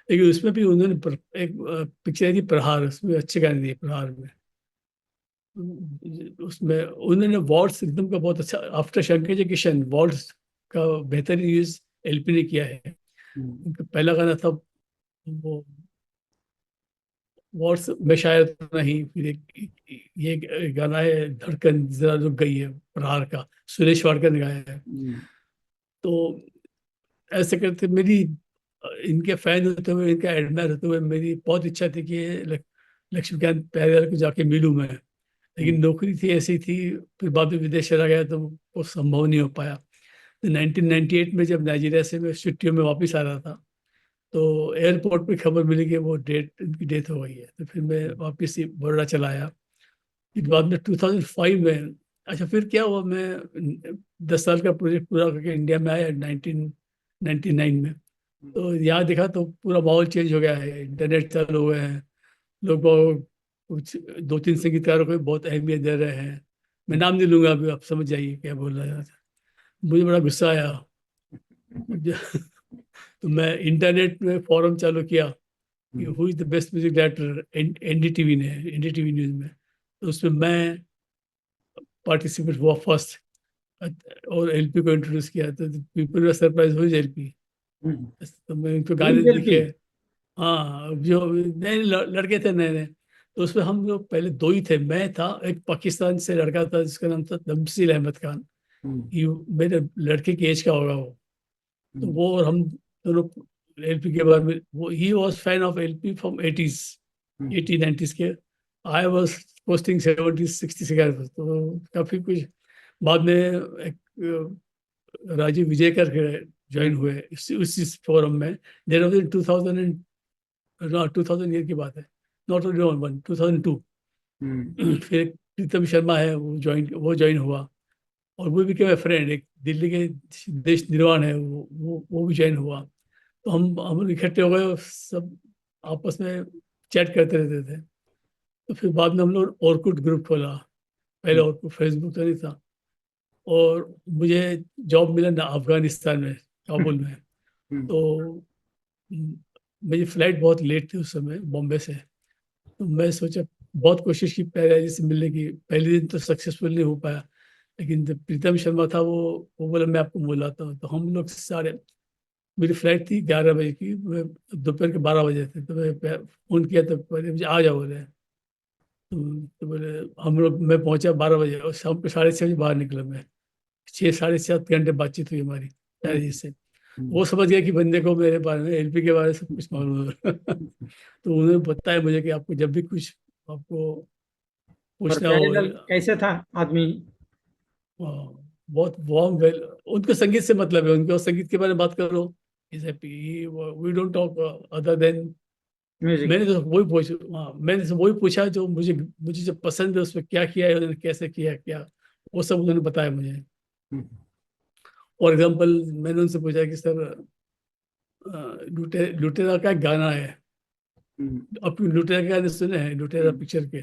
लेकिन उसमें भी उन्होंने एक पिक्चर थी प्रहार, उसमें अच्छे गाने दिए प्रहार में। उसमें उन्होंने वॉल्स रिदम का बहुत अच्छा, आफ्टर शंकर जयकिशन वॉल्स का बेहतरीन यूज एलपी ने किया है। उनका पहला गाना था वो, वॉल्स में शायद नहीं, फिर ये गाना है धड़कन जरा रुक गई है प्रहार का, सुरेश वाडकर ने गाया है। तो ऐसे करते मेरी इनके फैन होते हुए, इनका एडमायर होते हुए, मेरी बहुत इच्छा थी कि लक्ष्मीकांत प्यारेलाल को जाके मिलूं मैं। लेकिन नौकरी थी ऐसी थी, फिर बाद में विदेश चला गया तो वो संभव नहीं हो पाया। तो 1998 में जब नाइजीरिया से मैं छुट्टियों में वापस आ रहा था, तो एयरपोर्ट पे खबर मिली कि वो उनकी डेथ हो गई है। तो फिर मैं वापस से बड़ौदा चला आया। फिर बाद में 2005 में, अच्छा फिर क्या हुआ, मैं 10 साल का प्रोजेक्ट पूरा करके इंडिया में आया 1999 में। तो यहाँ देखा तो पूरा माहौल चेंज हो गया है, इंटरनेट चालू हुए हैं, लोग कुछ 2-3 संगीतकारों को बहुत अहमियत दे रहे हैं। मैं नाम नहीं लूंगा, अभी आप समझ जाइए क्या बोल रहा था। मुझे बड़ा गुस्सा आया। तो मैं इंटरनेट में फॉरम चालू किया कि who is the best music director, NDTV ने, एनडीटीवी न्यूज में। तो उसमें मैं पार्टिसिपेट हुआ फर्स्ट, और एलपी को इंट्रोड्यूस किया। तो पीपल सरप्राइज हुई एलपी। तो मैं उनको गाने लिखे। हाँ, जो नए लड़के थे नए नए, तो उसमें हम लोग पहले 2 ही थे, मैं था, एक पाकिस्तान से लड़का था जिसका नाम था तमसील अहमद खान। मेरे लड़के की एज का होगा वो। तो वो और हम दोनों एलपी के बारे में, वो he was fan of LP from 80s, 80-90s के। I was posting 70s 60s के। तो काफी कुछ बाद में एक राजीव विजयकर के ज्वाइन हुए उसी फोरम में। देर वॉज इन 2000, 2000 ईयर की बात है, नॉट ओनली 2002। फिर एक प्रीतम शर्मा है, वो ज्वाइन हुआ। और वो भी क्या फ्रेंड, एक दिल्ली के देश निर्वाण है, वो भी ज्वाइन हुआ। तो हम लोग इकट्ठे हो गए और सब आपस में चैट करते रहते थे। तो फिर बाद में हम लोग ऑर्कुट ग्रुप खोला। पहले ऑर्कुट, फेसबुक तो नहीं था। और मुझे जॉब मिला ना अफगानिस्तान में, काबुल में। तो म, मेरी फ्लाइट बहुत लेट थी उस समय बॉम्बे से। तो मैं सोचा, बहुत कोशिश की पहले से मिलने की, पहले दिन तो सक्सेसफुल नहीं हो पाया। लेकिन जब प्रीतम शर्मा था, वो बोला मैं आपको बुलाता हूँ। तो हम लोग सारे, मेरी फ्लाइट थी 11 बजे की, मैं दोपहर के 12 बजे थे, तो मैं फोन किया तो पहले मुझे आ जाओ बोले। तो बोले हम लोग, मैं पहुंचा 12 बजे, और शाम को 6:30 बजे बाहर निकला मैं। 6 साढ़े 7 घंटे बातचीत हुई हमारी मैनेजर से। वो समझ गया कि बंदे को मेरे बारे में, एलपी के बारे में सब कुछ मालूम है। तो उन्होंने बताया मुझे कि आपको जब भी कुछ आपको और पूछना हो, प्यारेलाल कैसे था आदमी? बहुत वार्म वेल, उनको संगीत से मतलब है, उनको संगीत के बारे में बात करो, is happy, we don't talk other than. Music. मैंने तो वही पूछा, हाँ मैंने तो वही पूछा जो मुझे मुझे जो पसंद है, उसमें क्या किया है उन्होंने, कैसे किया क्या, वो सब उन्होंने बताया मुझे। फॉर एग्जाम्पल मैंने उनसे पूछा कि सर लुटेरा का एक गाना है, अब लुटेरा के गाने सुने हैं, लुटेरा पिक्चर के?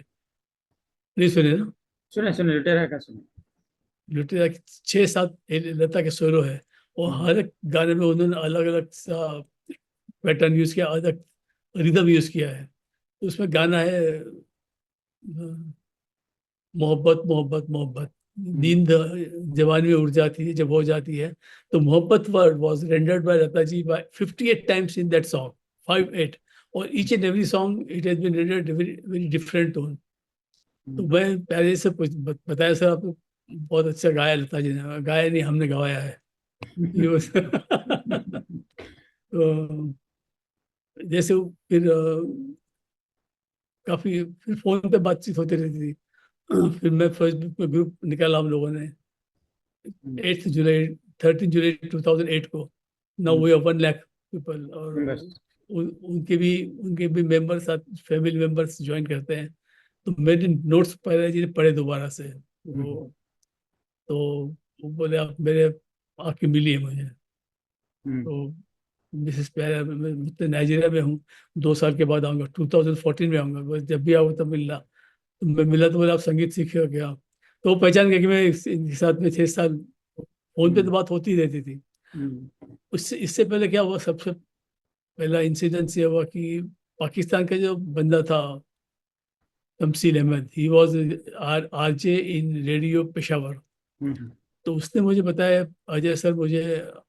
नहीं सुने ना? सुने सुने, लुटेरा का सुने। लुटेरा के 6-7 लता के सोलो है, और हर एक गाने में उन्होंने अलग अलग सा पैटर्न यूज किया, अलग रिदम यूज किया है। तो उसमें गाना है मोहब्बत मोहब्बत मोहब्बत, नींद जवानी में उड़ जाती है जब हो जाती है, तो मोहब्बत word was rendered by Lata ji by 58 times in that song, 58, और each and every song it has been rendered very very different tone. तो मैं पहले से कुछ बताया सर, आपको बहुत अच्छा गाया लता जी ने, गाया नहीं हमने गवाया है। ये बस। तो जैसे फिर काफी फिर फोन पे बातचीत होती रहती थी। फिर मैं फेसबुक पे ग्रुप निकाला हम लोगों ने, 8 जुलाई 13 जुलाई 2008 को। Now we have 1 lakh people, और उनके भी मेंबर्स, फैमिली मेंबर्स ज्वाइन करते हैं। तो मेरे नोट्स पहले जी ने पढ़े दोबारा से वो, तो वो बोले आप मेरे आके मिलिए मुझे। तो मिसेस प्यारा, मैं तो नाइजीरिया में हूँ, 2 साल के बाद आऊँगा, 2014 में आऊँगा, बस जब भी आऊँ तब मिलना। तो मैं मिला तो बोला आप संगीत सीखे हो क्या? तो वो पहचान गया कि मैं इनके साथ में 6 साल फोन पे तो बात होती रहती थी। उससे इससे पहले क्या हुआ, सबसे पहला इंसिडेंस ये हुआ कि पाकिस्तान का जो बंदा था Tamseel Ahmad, he was RJ in radio Peshawar. तो उसने मुझे बताया, अजय सर मुझे,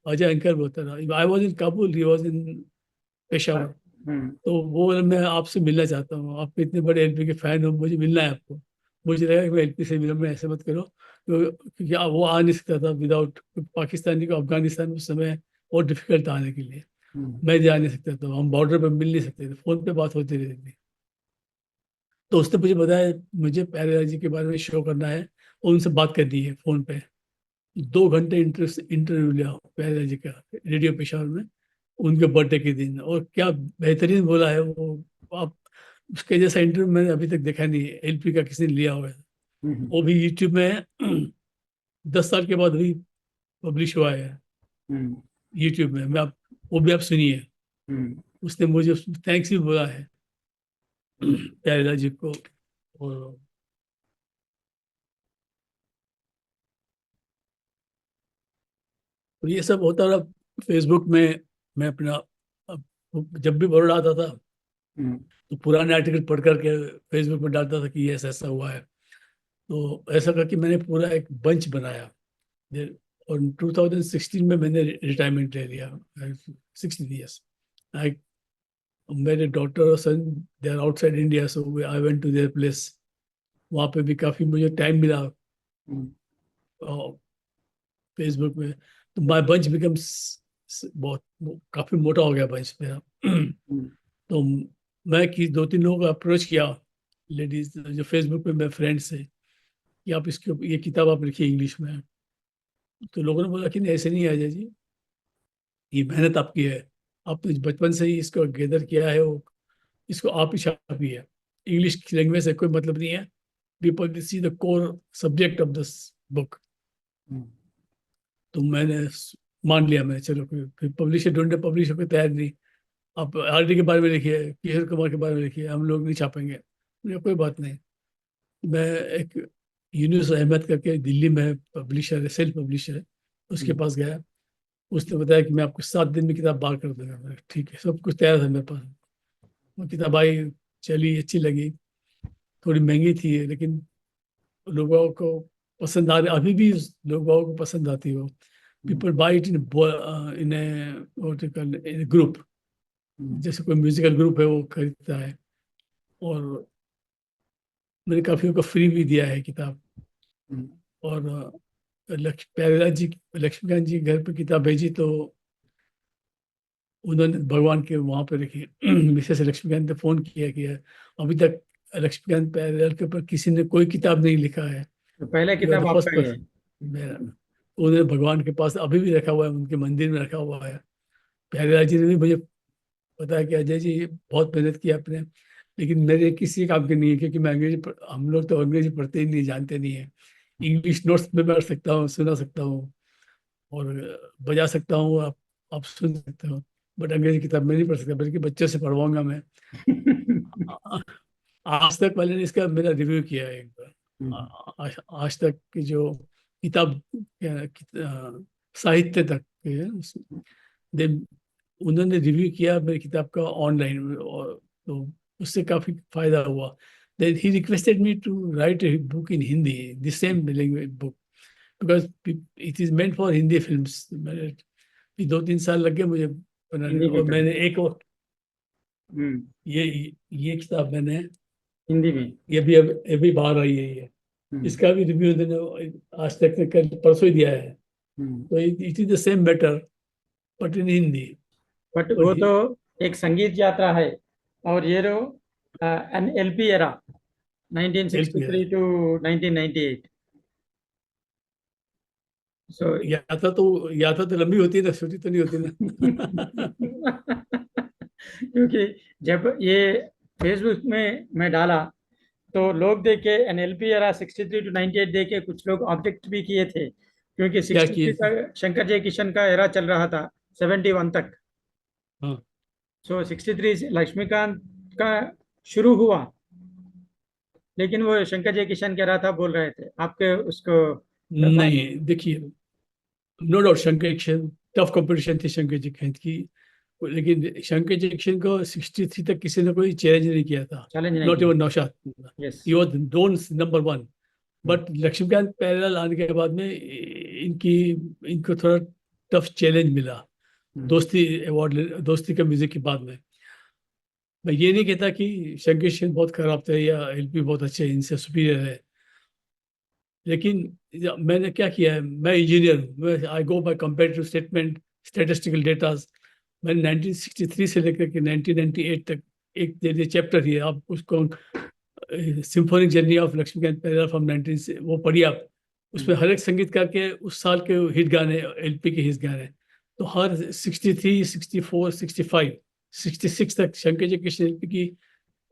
अजय अंकल बोलता था, I was in Kabul, he was in Peshawar. तो वो बोला, मैं आपसे मिलना चाहता हूँ, आप इतने बड़े एलपी के फैन हो, मुझे मिलना है आपको। मुझे लगा कि मैं एलपी से मिलूँ, मैं ऐसे मत करो, क्योंकि वो आ नहीं सकता था विदाउट, पाकिस्तानी को अफगानिस्तान उस समय बहुत डिफिकल्ट था आने के लिए। मैं जा नहीं सकता था, हम बॉर्डर पर मिल नहीं सकते थे, फोन पे बात होती रहती थी। तो उसने मुझे बताया मुझे प्यारेलाल जी के बारे में शो करना है, और उनसे बात करनी है फोन पे। 2 घंटे इंटरव्यू लिया प्यारेलाल जी का रेडियो पेशावर में, उनके बर्थडे के दिन, और क्या बेहतरीन बोला है वो। आप उसके जैसा इंटरव्यू मैंने अभी तक देखा नहीं है, एलपी का किसी ने लिया हुआ है। वो भी यूट्यूब में 10 साल के बाद भी पब्लिश हुआ है यूट्यूब में। मैं आप वो भी आप सुनिए, उसने मुझे थैंक्स भी बोला है प्यारेलाल जी को। और तो ये सब होता रहा फेसबुक में। मैं अपना, अब जब भी बड़ोड़ा आता था तो पुराने आर्टिकल पढ़ करके फेसबुक में डालता था कि ये ऐसा ऐसा हुआ है। तो ऐसा करके मैंने पूरा एक बंच बनाया। और 2016 में मैंने रिटायरमेंट ले लिया, 16 ईयर्स। आई, मेरे डॉटर और son they are outside India, so I went to their place. वहाँ पे भी काफ़ी मुझे टाइम मिला फेसबुक में। तो माई बंच बिकम्स बहुत, काफ़ी मोटा हो गया बंच मेरा। तो मैं 2-3 लोगों को अप्रोच किया, लेडीज जो फेसबुक पे मेरे फ्रेंड्स है, कि आप इसके ये किताब आप लिखिए इंग्लिश में। तो लोगों ने बोला कि नहीं ऐसे नहीं है अजय जी, ये मेहनत आपकी है, आपने बचपन से ही इसको गैदर किया है, वो इसको आप ही छापी है। इंग्लिश लैंग्वेज से कोई मतलब नहीं है, people will see the core subject of this book. तो मैंने मान लिया, मैं चलो फिर पब्लिशर ढूंढे, पब्लिशर को तैयार नहीं। आप आरडी के बारे में लिखिए, किशोर कुमार के बारे में लिखिए, हम लोग नहीं छापेंगे। मुझे कोई बात नहीं। मैं एक यूनुस अहमद करके दिल्ली में पब्लिशर है, सेल्फ पब्लिशर है, उसके पास गया। उसने बताया कि मैं आपको 7 दिन में किताब बाहर कर दूंगा। मैंने, ठीक है, सब कुछ तैयार था मेरे पास। वो किताब आई, चली, अच्छी लगी, थोड़ी महंगी थी लेकिन लोगों को पसंद आ रही, अभी भी लोगों को पसंद आती है वो। People by it in in group, जैसे कोई म्यूजिकल ग्रुप है वो खरीदता है। और मैंने काफियों को फ्री भी दिया है किताब। और लक्ष्मी प्यारेलाल जी, लक्ष्मीकांत जी घर पे किताब भेजी तो उन्होंने भगवान के वहां पे रखी। मिसेस लक्ष्मीकांत ने फोन किया कि अभी तक लक्ष्मीकांत प्यारेलाल के ऊपर किसी ने कोई किताब नहीं लिखा है, तो पहला यू आर द किताब फर्स्ट आपका ही है। पर्सन। मेरा उन्होंने भगवान के पास अभी भी रखा हुआ है, उनके मंदिर में रखा हुआ है। प्यारेलाल जी ने भी मुझे बताया कि अजय जी बहुत मेहनत की आपने, लेकिन मेरे किसी काम के नहीं है, क्योंकि मैं हम लोग तो अंग्रेजी पढ़ते ही नहीं, जानते नहीं है। इंग्लिश नोट्स में पढ़ सकता हूँ, सुना सकता हूँ और बजा सकता हूँ, आप सुन सकते हो, बट अंग्रेजी किताब में नहीं पढ़ सकता, बल्कि बच्चों से पढ़वाऊंगा मैं। आ- आज तक वाले ने इसका मेरा रिव्यू किया है एक बार। आज तक की जो किताब साहित्य तक के है, दे उन्होंने रिव्यू किया मेरी किताब का ऑनलाइन, और तो उससे काफी फायदा हुआ। Then he requested me to write a book in Hindi, the same language book, because it is meant for Hindi films. मैंने भी 2-3 साल लग गए मुझे बनाने में, हिंदी में और कर। मैंने एक और हम्म। ये ये किताब मैंने, हिंदी में। ये भी अभी बाहर आई है ये, हम्म। इसका भी रिव्यू मैंने आज तक ने कल परसों ही दिया है। हम्म। तो it is the same matter but in Hindi. But और वो तो एक संगीत यात्रा है, और ये रो एन एलपी एरा हेल्प किया 1963 है। to 1998। सो यात्रा तो लंबी होती है ना, छोटी तो नहीं होती ना। क्योंकि जब ये फेसबुक में मैं डाला, तो लोग देखे एनएलपी एरा 63 to 98 देखे, कुछ लोग ऑब्जेक्ट भी किए थे, क्योंकि क्या 63 किए थे? तक शंकर जय किशन का एरा चल रहा था, 71 तक। हाँ। सो 63 से लक्ष्मीकांत का शुरू हुआ, लेकिन वो शंकर जय किशन कह रहा था, बोल रहे थे आपके उसको। नहीं देखिए, no doubt Shankar Jaikishan tough competition थी शंकर जैक्शन की, लेकिन शंकर जैक्शन को 63 तक किसी ने कोई चैलेंज नहीं किया था। चैलेंज नहीं नॉट इवन किया। Naushad, yes. He was known number one. But Laxmikant Pyarelal आने के बाद में इनको थोड़ा टफ चैलेंज मिला। दोस्ती अवार्ड, दोस्ती का म्यूजिक के बाद में। मैं ये नहीं कहता कि शंकर जैक्शन बहुत खराब थे या एलपी बहुत अच्छे हैं, इनसे सुपीरियर है, लेकिन मैंने क्या किया है, मैं इंजीनियर हूँ, मैं I go by comparative statement, statistical datas. मैंने 1963 से लेकर के 1998 तक एक दे चैप्टर ही है, आप उसको symphonic journey of Laxmikant Pyarelal from 19 से वो पढ़िए आप। उसमें हर एक संगीतकार के उस साल के हिट गाने, एलपी के हिट गाने, तो हर 63, 64, 65, 66 तक शंकर जय किशन एलपी की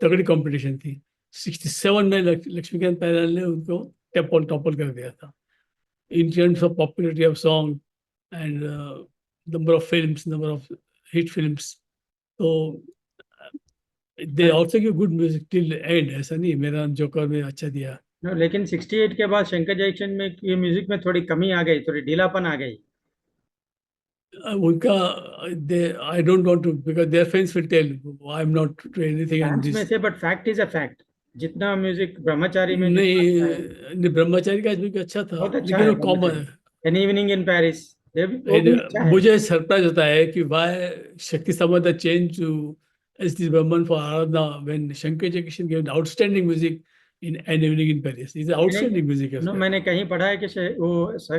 तगड़ी कंपटीशन थी। 67 में लक्ष्मीकांत प्यारेलाल ने उनको टॉपल कर दिया था in terms of popularity of song and number of films, number of hit films. So they also give good music till end. ऐसा नहीं मेरा जोकर में अच्छा दिया। लेकिन 68 के बाद शंकर जयकिशन में ये म्यूजिक में थोड़ी कमी आ गई, थोड़ी ढीलापन आ गई। उनका they I don't want to, because their friends will tell I am not anything on fans में दिस। से, but fact is a fact. जितना म्यूजिक ब्रह्मचारी में जितना अच्छा है, नहीं नहीं, ब्रह्मचारी का भी अच्छा था, बहुत अच्छा लेकिन है वो कॉमन ब्रह्मचारी। है। एन इवनिंग इन पेरिस, वो भी अच्छा है। मुझे सरप्राइज होता है कि why Shakti Samanta change to S D Burman for Aradhana when Shankar Jaikishan given outstanding music in an evening in Paris. Is मैंने आउटस्टैंडिंग म्यूजिक है उसका। मैंने कहीं पढ़ा है कि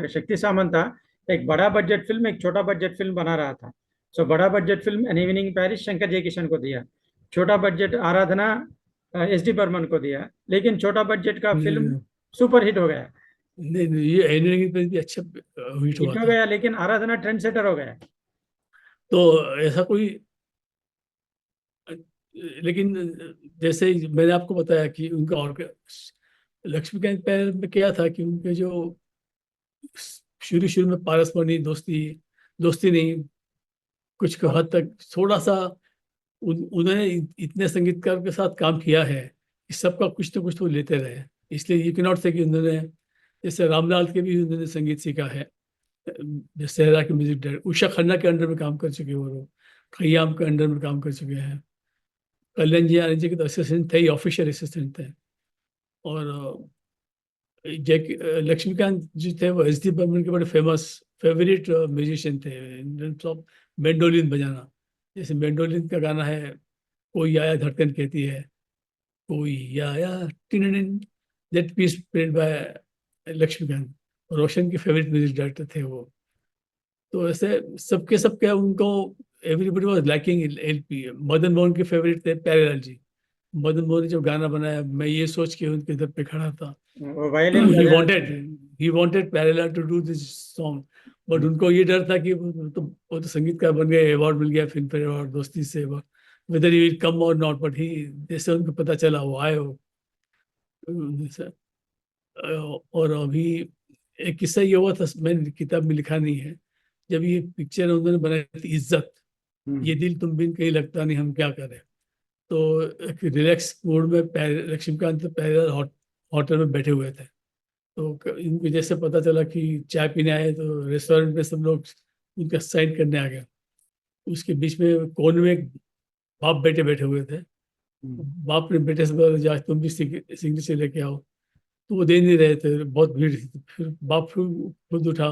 शक्ति सामंता एक बड़ा बजट फिल्म, एक छोटा बजट फिल्म बना रहा था। सो बड़ा budget film an evening Paris Shankar Jaikishan को दिया, छोटा बजट आराधना एस डी बर्मन को दिया, लेकिन छोटा बजट का फिल्म नहीं सुपर हिट हो गया। नहीं नहीं, ये एन इवनिंग इन पेरिस भी अच्छा हिट हुआ हिट हो था। गया, लेकिन आराधना ट्रेंड सेटर हो गया। तो ऐसा कोई, लेकिन जैसे मैंने आपको बताया कि उनका और लक्ष्मीकांत पैर में क्या था कि उनके जो शुरू शुरू में पारस्परिक दोस्ती, दोस्ती नहीं, कुछ हद तक थोड़ा सा उन्होंने इतने संगीतकार के साथ काम किया है कि सबका कुछ ना कुछ तो लेते रहे। इसलिए यू कैन नॉट से कि उन्होंने, जैसे रामलाल के भी उन्होंने संगीत सीखा है, जैसे सहरा के म्यूजिक डायरेक्टर उषा खन्ना के अंडर में काम कर चुके हैं वो लोग, खयाम के अंडर में काम कर चुके हैं। कल्याण जी आनंद जी के तो असिस्टेंट थे ही, ऑफिशियल असिस्टेंट थे। और लक्ष्मीकांत जी थे वो एस डी बर्मन के बड़े फेमस फेवरेट म्यूजिशियन थे इन टर्म्स ऑफ मेंडोलिन बजाना। जैसे मेंडोलिन का गाना है, कोई आया धड़कन कहती है, कोई आया टिन, that piece played by Laxmikant. Roshan के फेवरेट म्यूजिक डायरेक्टर थे वो। तो ऐसे सबके सबके उनको everybody was lacking LP. Madan Mohan के फेवरेट थे प्यारेलाल जी। मदन मोहन ने जब गाना बनाया, मैं ये सोच के उनके इधर पे खड़ा था। वो वायलिन he बजा। wanted he wanted Parallel to do this song, but उनको ये डर था कि वो तो संगीतकार बन गए, अवार्ड मिल गया फिल्म फेयर अवार्ड दोस्ती से, वेदर ही विल कम और नॉट, बट ही जैसे उनको पता चला वो आए हो। और अभी एक किस्सा ये हुआ था, मैंने किताब में लिखा नहीं है। जब ये पिक्चर उन्होंने बनाई थी इज्जत, ये दिल तुम बिन कहीं लगता नहीं हम क्या करें, तो एक रिलैक्स मूड में लक्ष्मीकांत तो पहले होटल में बैठे हुए थे। तो इनको जैसे पता चला कि चाय पीने आए, तो रेस्टोरेंट में सब लोग उनका साइन करने आ गए। उसके बीच में कोने में एक बाप बेटे बैठे हुए थे। बाप ने बेटे से बोला, जा तुम भी सिग्नेचर लेके आओ। तो वो दे नहीं रहे थे, बहुत भीड़ थी। तो फिर बाप फिर खुद उठा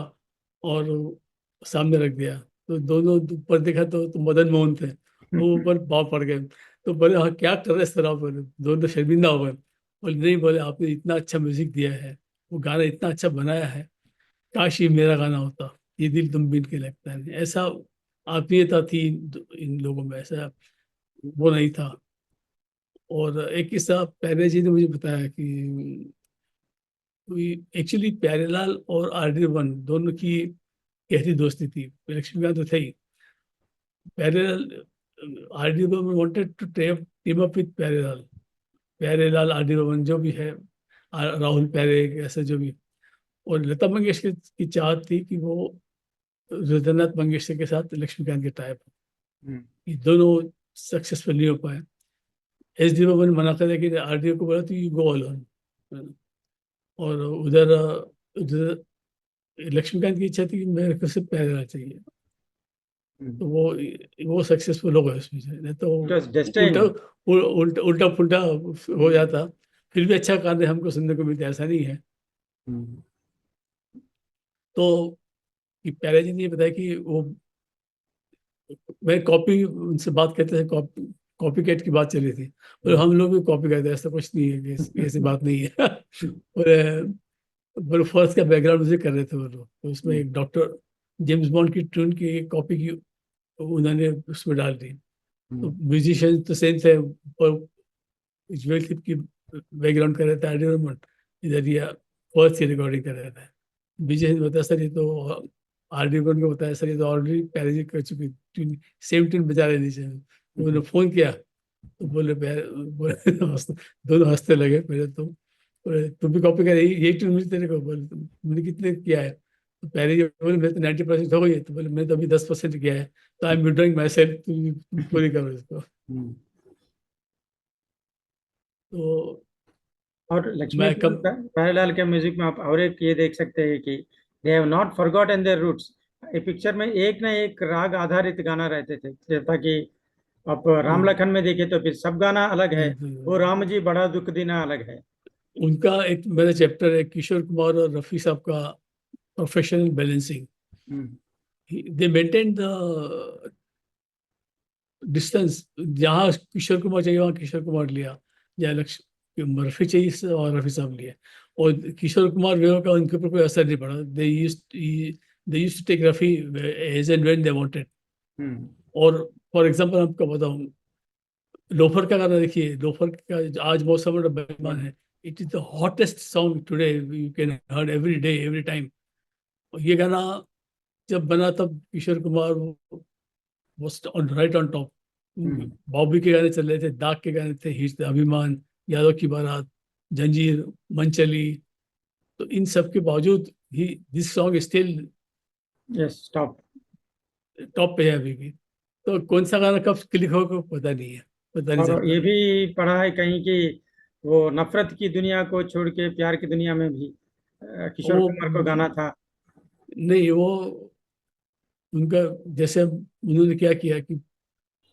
और सामने रख दिया। तो दोनों ऊपर देखा तो मदन मोहन थे, वो ऊपर बाप पड़ गए। तो बोले, हाँ क्या कर रहे सर आप? बोले दोनों शर्मिंदा हो गए। बोले नहीं, बोले आपने इतना अच्छा म्यूजिक दिया है, वो गाना इतना अच्छा बनाया है, काश ये मेरा गाना होता, ये दिल तुम बिन के लगता है। ऐसा आत्मीयता थी इन लोगों में, ऐसा वो नहीं था। और एक किस्सा पहले जी ने मुझे बताया कि एक्चुअली प्यारेलाल और आर डी बर्मन दोनों की गहरी दोस्ती थी। लक्ष्मीकांत तो थे ही। Pyarelal, R D Burman wanted to team up with Pyarelal. Pyarelal, R D Burman जो भी है, राहुल प्यारे, ऐसे जो भी। और लता मंगेशकर की चाहत थी कि वो हृदयनाथ मंगेशकर के साथ लक्ष्मीकांत के टाइप, ये दोनों सक्सेसफुल नहीं हो पाए। एस डी बर्मन मना कर, कि आर डी को बोला तो यू गो अलोन। और उधर उधर लक्ष्मीकांत की इच्छा थी कि मेरे को सिर्फ प्यारेलाल चाहिए। तो वो सक्सेसफुल हो गए उसमें से, नहीं तो It was उल्टा destined. उल्टा उल्टा पुल्टा हो जाता। फिर भी अच्छा गाने हमको सुनने को मिलता, ऐसा नहीं है। तो कि प्यारे जी ने ये बताया कि वो, मैं कॉपी उनसे बात करते थे, कॉपी कैट की बात चली थी। और हम लोग भी कॉपी करते हैं, ऐसा कुछ नहीं है कि ऐसी बात नहीं है। और फर्स्ट का बैकग्राउंड म्यूजिक कर रहे थे वो लोग, तो उसमें एक डॉक्टर जेम्स बॉन्ड की ट्यून की कॉपी की उन्होंने उसमें डाल दी। तो म्यूजिशियन तो सेम थे, पर ज्वेल क्लिप की बैकग्राउंड कर रहे थे आर डी बर्मन, इधर ये फर्स्ट की रिकॉर्डिंग कर रहे थे। विजय ने बताया, सर ये तो आर डी बर्मन को बताया, सर ये तो ऑलरेडी पहले कर चुकी ट्यून, सेम ट्यून बजा रहे नीचे। तो उन्होंने फोन किया, तो बोले दोनों हंसते लगे पहले तो। बोले तुम भी कॉपी कर, यही ट्यून मुझे तेरे को, बोले तुमने कितने किया है? तो पहले ये बोले मैं तो 90% हो गई है। तो बोले मैं तो अभी 10% किया है, तो I am withdrawing my self, तुम पूरी करो इसको। तो और लक्ष्मी मैं कम, प्यारेलाल के म्यूजिक में आप और एक ये देख सकते हैं कि they have not forgotten their roots. ये पिक्चर में एक ना एक राग आधारित गाना रहते थे, जैसा कि आप राम लखन में देखे तो फिर सब गाना अलग है, वो राम जी बड़ा दुख देना अलग है। उनका एक मेरा चैप्टर है किशोर कुमार और रफी साहब का, professional balancing. They maintain the distance, जहाँ किशोर कुमार चाहिए वहाँ किशोर कुमार लिया, जहाँ लक्ष्य रफी चाहिए और रफी साहब लिए। और किशोर कुमार वेव का उनके ऊपर कोई असर नहीं पड़ा। They used to take Rafi as and when they wanted. और फॉर एग्जांपल आपको बताऊं, लोफर का गाना देखिए, लोफर का आज मौसम बड़ा बेईमान है, it is the hottest song today, you can heard every day every time. और ये गाना जब बना तब Kishore Kumar was on right on top। Bobby के गाने चल रहे थे, दाग के गाने थे, हिट अभिमान, यादव की बारात, जंजीर, मनचली। तो इन सब के बावजूद ही this song still yes, stop. Top पे है अभी भी। तो कौन सा गाना कब क्लिक होगा पता नहीं है, पता नहीं और चलता। ये भी पढ़ा है कहीं कि वो नफरत की दुनिया को छोड़ के प्यार की दुनिया में भी किशोर वो कुमार को गाना था। नहीं, वो उनका जैसे उन्होंने क्या किया कि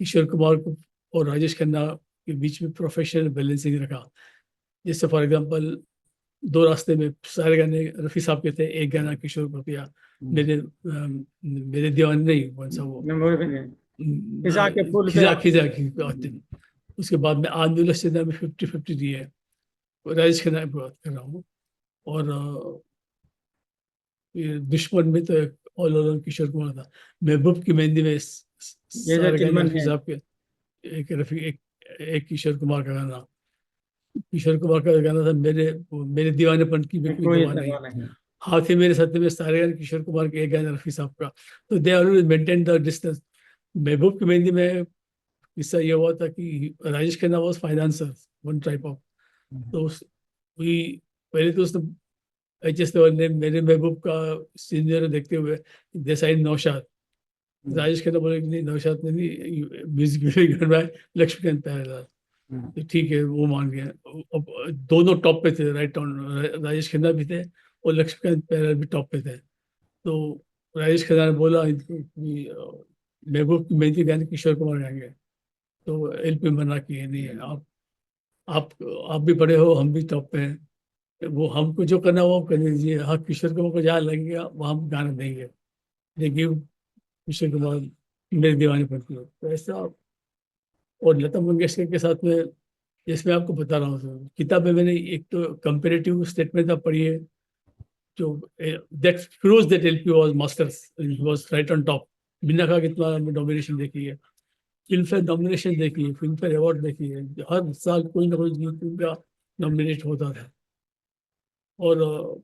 किशोर कुमार को और राजेश खन्ना के बीच में प्रोफेशनल बैलेंसिंग रखा। जैसे फॉर एग्जांपल दो रास्ते में सारे गाने रफी साहब के थे, एक गाना किशोर को किया, मेरे दीवाने नहीं, कौन सा वो, मेमोरी में है, खिजा के फूल पे खिजा खिजा की बात है। उसके बाद में आंदोलन से में 50-50 दी है, राजेश खन्ना की बात कर रहा हूँ। और ये दुश्मन में तो एक ऑल ओवर किशोर कुमार था। महबूब की मेहंदी में ये जो सारे गाने तिलमन रफी है, साहब के, एक किशोर कुमार का गाना, किशोर कुमार का गाना था, मेरे मेरे दीवानेपन की भी कोई कोई दवा नहीं। दवा नहीं। हाथ ही मेरे साथ में, सारे गाने किशोर कुमार के, एक गाना रफी साहब का। तो they always maintain the distance. Mehboob Ki Mehndi में किस्सा ये हुआ था कि Rajesh Khanna was financer, one type of. तो वही पहले तो उसने एच एस ने मेरे महबूब का सीनियर देखते हुए देसाई नौशाद, राजेश खन्ना बोले कि नहीं नौशाद ने नहीं, म्यूजिक वीडियो करना है लक्ष्मीकांत प्यारेलाल। तो ठीक है, वो मान गया। अब दोनों टॉप पे थे, राइट ऑन, राजेश खन्ना भी थे और लक्ष्मीकांत प्यारेलाल भी टॉप पे थे। तो राजेश खन्ना ने बोला इनको कि महबूब की मेहंदी गाने किशोर कुमार गाएंगे। तो एलपी मना किए, नहीं आप आप भी बड़े हो, हम भी टॉप पे हैं, वो हमको जो करना है वो करने दीजिए। हाँ, किशोर कुमार को जहाँ लगेगा वहाँ हम गाना देंगे, देखिए किशोर कुमार मेरे दीवाने पड़ती हो, तो ऐसा। और लता मंगेशकर के साथ में, जिसमें आपको बता रहा हूँ, तो किताब में मैंने एक तो कंपेरेटिव स्टेटमेंट आप पढ़ी है, जो that proves that LP was masters, was right on top. बिना कहा कितना डोमिनेशन देखी है, फिल्म फेयर नॉमिनेशन देखी है, फिल्म फेयर अवार्ड देखी है, हर साल कोई ना कोई गीत उनका नॉमिनेट होता था। और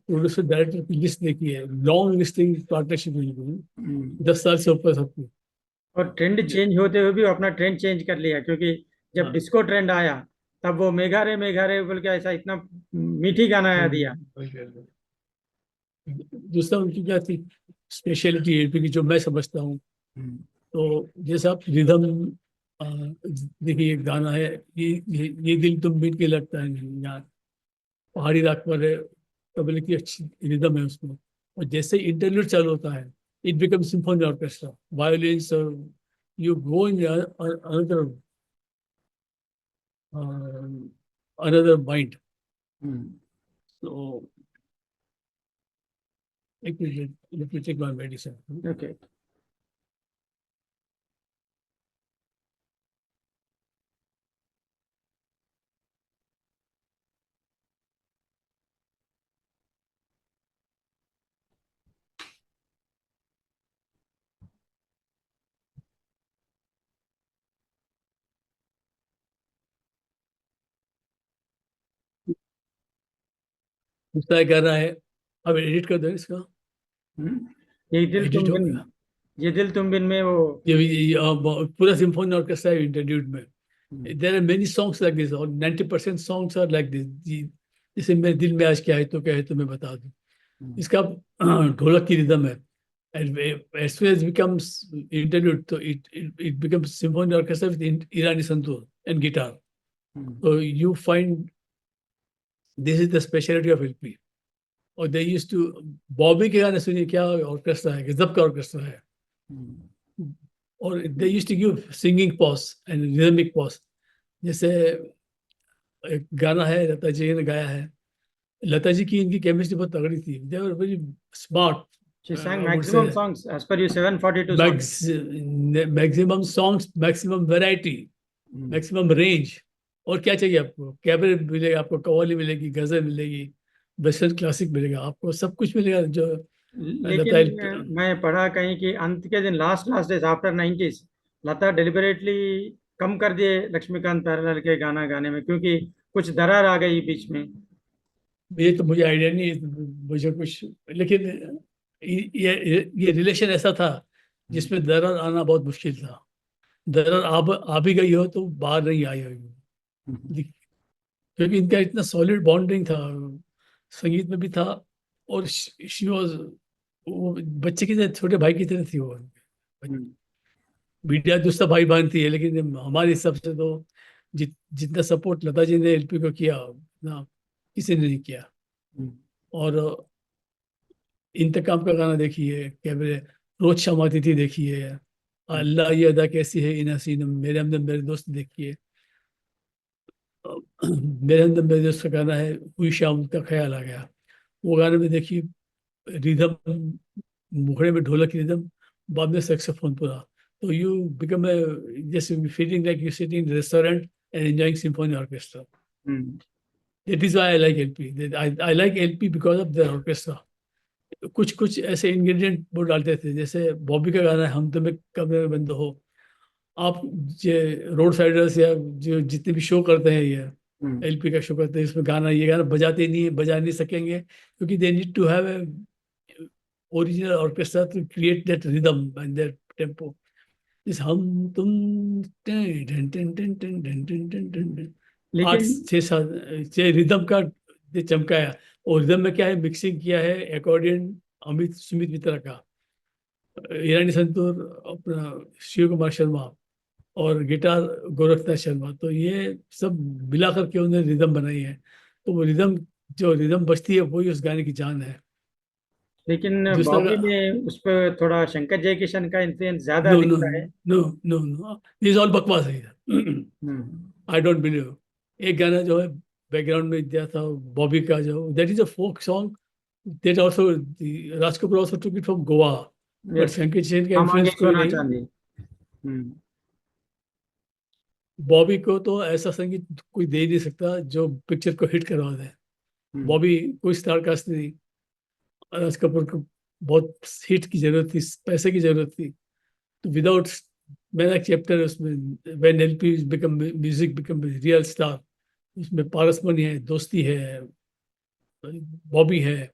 प्रोड्यूसर डायरेक्टर की लिस्ट देखी है, लॉन्ग लिस्टिंग पार्टनरशिप हुई थी, 10 साल से ऊपर सबकी। और ट्रेंड चेंज होते हुए भी वो अपना ट्रेंड चेंज कर लिया, क्योंकि जब हाँ। डिस्को ट्रेंड आया तब वो मेघा रे बोल के ऐसा इतना मीठी गाना आया दिया। दूसरा उनकी क्या थी स्पेशलिटी एलपी की, जो मैं समझता हूँ, तो जैसे आप रिदम, देखिए एक गाना है, ये दिल तुम बिन के लगता है नहीं यार, पहाड़ी राग पर है, तबले की अच्छी रिदम है उसमें। और जैसे इंटरल्यूड चालू होता है, it become symphony orchestra, violins, you go in another another mind. तो एक minute, let me take my medicine. Okay. दूसरा एक गाना है, अब एडिट कर दो इसका, ये दिल एडिट तुम हो बिन, गया। ये दिल तुम बिन में वो। पूरा सिम्फनी ऑर्केस्ट्रा है इंट्रोड्यूस में। Hmm, there are many songs like this, और 90% सॉन्ग्स आर लाइक दिस। जैसे मेरे दिल में आज क्या है तो क्या है तो मैं बता दूं, इसका ढोलक की रिदम है। And as soon as it becomes interlude, so it becomes symphony orchestra with Irani santoor and guitar. So you find this is the specialty of LP. और they used to, बॉबी के गाने सुनिए, क्या ऑर्केस्ट्रा है, गजब का ऑर्केस्ट्रा है। और they used to give singing pause and rhythmic pause। जैसे एक गाना है लता जी ने गाया है, लता जी की इनकी केमिस्ट्री बहुत तगड़ी थी, they were very smart, she sang I would say. maximum songs as per you, 742 songs। Maximum songs, maximum variety, maximum range. और क्या चाहिए आपको, कैबरे मिलेगा आपको, कव्वाली मिलेगी, गजल मिलेगी, वेस्टर्न क्लासिक मिलेगा, आपको सब कुछ मिलेगा जो लता। लेकिन मैं पढ़ा कहीं कि अंत के दिन, last last days after 90s, लता डिलिबरेटली कम कर दिए लक्ष्मीकांत प्यारेलाल के गाना गाने में, क्योंकि कुछ दरार आ गई बीच में। ये तो मुझे आइडिया नहीं है, मुझे कुछ, लेकिन ये रिलेशन ऐसा था जिसमें दरार आना बहुत मुश्किल था। दरार आ भी गई हो तो बाहर नहीं आई होगी, क्योंकि इनका इतना सॉलिड बॉन्डिंग था, संगीत में भी था। और शी वाज, वो बच्चे की तरह, छोटे भाई की तरह थी वो। मीडिया दूसरा भाई बहन थी, लेकिन हमारे हिसाब से तो जितना सपोर्ट लता जी ने एलपी को किया ना, किसी ने नहीं किया। और इंतकाम का गाना देखिए, कैबरे, रोज शाम आती थी देखिए, अल्लाह ये अदा कैसी है इन हसीनम, मेरे अंदर मेरे दोस्त देखिए, मेरे अंदर मेरे दोस्त का गाना है, हुई शाम का ख्याल आ गया। वो गाने में देखिए रिदम, मुखड़े में ढोलक की रिदम, बाद में सैक्सोफोन पूरा। तो यू बिकम ए, जैसे feeling like you sitting in restaurant and enjoying symphony orchestra. That is why I like LP. I like LP because of their orchestra. कुछ कुछ ऐसे इंग्रेडिएंट वो डालते थे, जैसे बॉबी का गाना है हम तुम्हें कमरे में बंद हो। आप ये रोड साइडर्स या जो जितने भी शो करते हैं, ये हम्म, एलपी का शो करते हैं, इसमें गाना, ये गाना बजाते नहीं, बजा नहीं सकेंगे, क्योंकि they need to have a original orchestra to create that rhythm and that tempo. इस हम तुम टन टन टन टन टन टन टन टन टन टन, आठ लेकिन छः सात छः रिदम का ये चमकाया। और रिदम में क्या है, मिक्सिंग किया है अकॉर्डियन अमित सुमित मित्रा का, ईरानी संतूर अपना शिव कुमार शर्मा, और गिटार गोरखनाथ शर्मा। तो ये सब मिला करके उन्होंने रिदम बनाई है। तो वो रिदम, जो रिदम बजती है वही उस गाने की जान है। लेकिन दूसरा, बॉबी में उस पर थोड़ा शंकर जयकिशन का इन्फ्लुएंस ज्यादा नो नो दिखता है। No no no, this all बकवास है। Hmm, I don't believe. एक गाना जो है बैकग्राउंड में दिया था बॉबी का, जो that is a folk song, that also Raj Kapoor also took it from Goa, but yes, Shankar Jain का हम आगे इन्फ्लुएंस कोई सोना नहीं। चांदी। हम्म, बॉबी को तो ऐसा संगीत कोई दे ही नहीं सकता जो पिक्चर को हिट करवा दे। हम्म, बॉबी कोई स्टार कास्ट नहीं, राज कपूर को बहुत हिट की जरूरत थी, पैसे की जरूरत थी। तो विदाउट, मेरा एक चैप्टर है उसमें, when LP become music become real star, उसमें पारसमणि है, दोस्ती है, बॉबी है,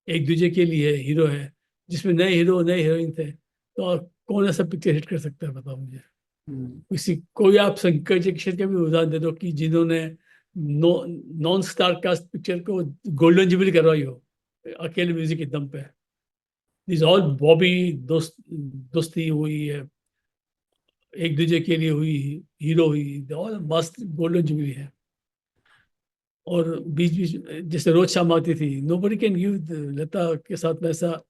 एक दूजे के लिए हीरो है, जिसमें नए हीरो नए हीरोइन थे। तो कौन ऐसा पिक्चर हिट कर सकता है, बताओ मुझे। हम्म, किसी कोई आप संकट जंक्शन का भी उदाहरण दे दो कि जिन्होंने नॉन स्टार कास्ट पिक्चर को गोल्डन जुबली करवाई हो अकेले म्यूजिक के दम पे। दिस ऑल बॉबी, दोस्ती हुई है, एक दूजे के लिए हुई, हीरो हुई, ऑल मस्त गोल्डन जुबली है। और बीच बीच जैसे रोज शाम आती थी, नो बडी कैन गिव, लता के साथ में ऐसा,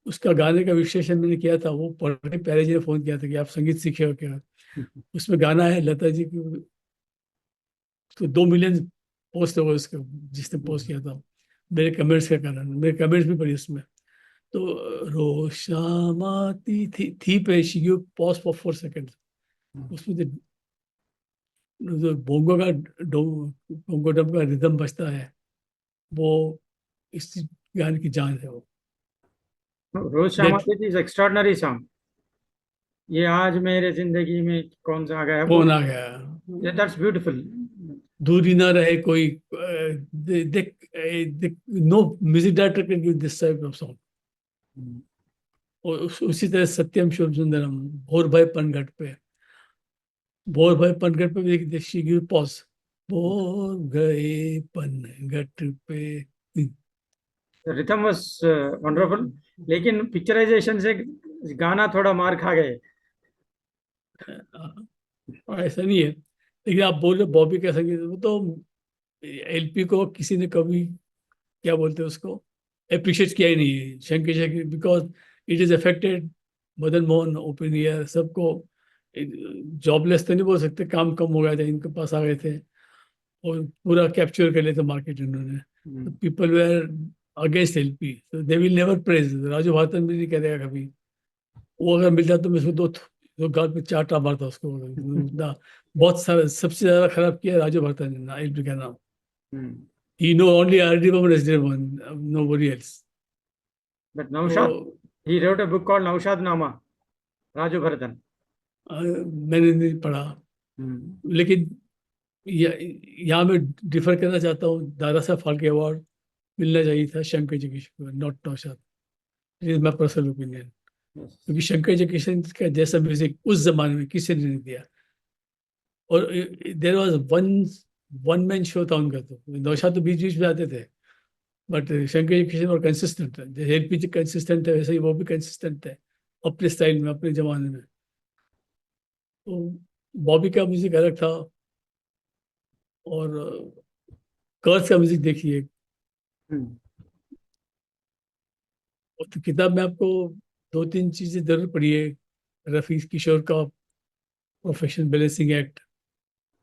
उसका गाने का विश्लेषण मैंने किया था, वो पढ़ के पहले जी ने फोन किया था कि आप संगीत सीखे हो क्या। उसमें गाना है लता जी की, तो 2 मिलियन पोस्ट हुआ उसका, जिसने पोस्ट किया था मेरे कमेंट्स के कारण, मेरे कमेंट्स भी पढ़ी उसमें। तो रोशामाती थी पे she give pause for 4 second. उसमें जो बोंगो का बोंगो डम का रिदम बजता है, वो इस गाने की जान है वो। रोज शामा दैट, इज एक्स्ट्राऑर्डिनरी सॉन्ग। ये आज मेरे जिंदगी में कौन सा आ गया वो। कौन आ गया, दैट्स ब्यूटीफुल। दूरी ना रहे कोई, देख, no music director can give this type of song. और उसी तरह सत्यम शिवम सुंदरम, भोर भय पनघट पे, भोर भय पनघट पे भी देखिए गिव पॉज, भोर गए पनघट पे। रिथम वाज वंडरफुल, लेकिन पिक्चराइजेशन से गाना थोड़ा मार खा गए। ऐसा नहीं है, लेकिन आप बोल रहे बॉबी का संगीत, वो तो एलपी को किसी ने कभी, क्या बोलते हैं उसको, अप्रिशिएट किया ही नहीं है Shankar Shekhar, because it is affected Madan Mohan, open year सबको। जॉबलेस तो नहीं बोल सकते, काम कम हो गया था, इनके पास आ गए थे और पूरा कैप्चर कर लेते मार्केट इन्होंने। पीपल वेयर अगेंस्ट एलपी, तो they will never praise. Raju Bharatan भी नहीं करेगा कभी। वो अगर मिलता तो मैं उसको दो गाल पे चाटा मारता उसको ना। बहुत सारा, सबसे ज्यादा खराब किया राजू भारतन ने ना एलपी का नाम। He know only R.D. Burman as their one, nobody else. But तो Naushad, he wrote a book called Naushad Nama, Raju भरतन। मैंने नहीं पढ़ा, लेकिन यहाँ मैं डिफर करना चाहता हूँ, दादा साहब फाल्के अवार्ड मिलना चाहिए था Shankar Jaikishan, not Naushad. It is my personal opinion, क्योंकि शंकर जयकिशन का जैसा म्यूजिक उस जमाने में किसी ने नहीं दिया। और there was one man show था उनका, तो नौशाद तो बीच बीच में आते थे, बट शंकर किशन और कंसिस्टेंट है, जैसे एलपी कंसिस्टेंट है वैसे ही वो भी कंसिस्टेंट है अपने स्टाइल में, अपने जमाने में। तो बॉबी का म्यूजिक अलग था। और कर्स का म्यूजिक देखिए। और तो किताब में आपको 2-3 चीजें जरूर पढ़िए। रफी किशोर का professional balancing act,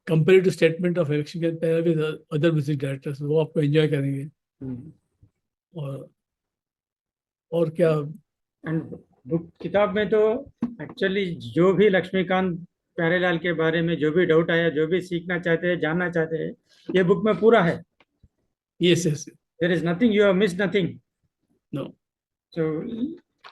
comparative statement of election के पहले भी अदर म्यूजिक डायरेक्टर्स, वो आपको एंजॉय करेंगे। और और क्या, एंड बुक किताब में तो एक्चुअली जो भी लक्ष्मीकांत प्यारेलाल के बारे में जो भी डाउट आया, जो भी सीखना चाहते हैं, जानना चाहते हैं, ये बुक में पूरा है। Yes yes, there is nothing, you have miss nothing. No So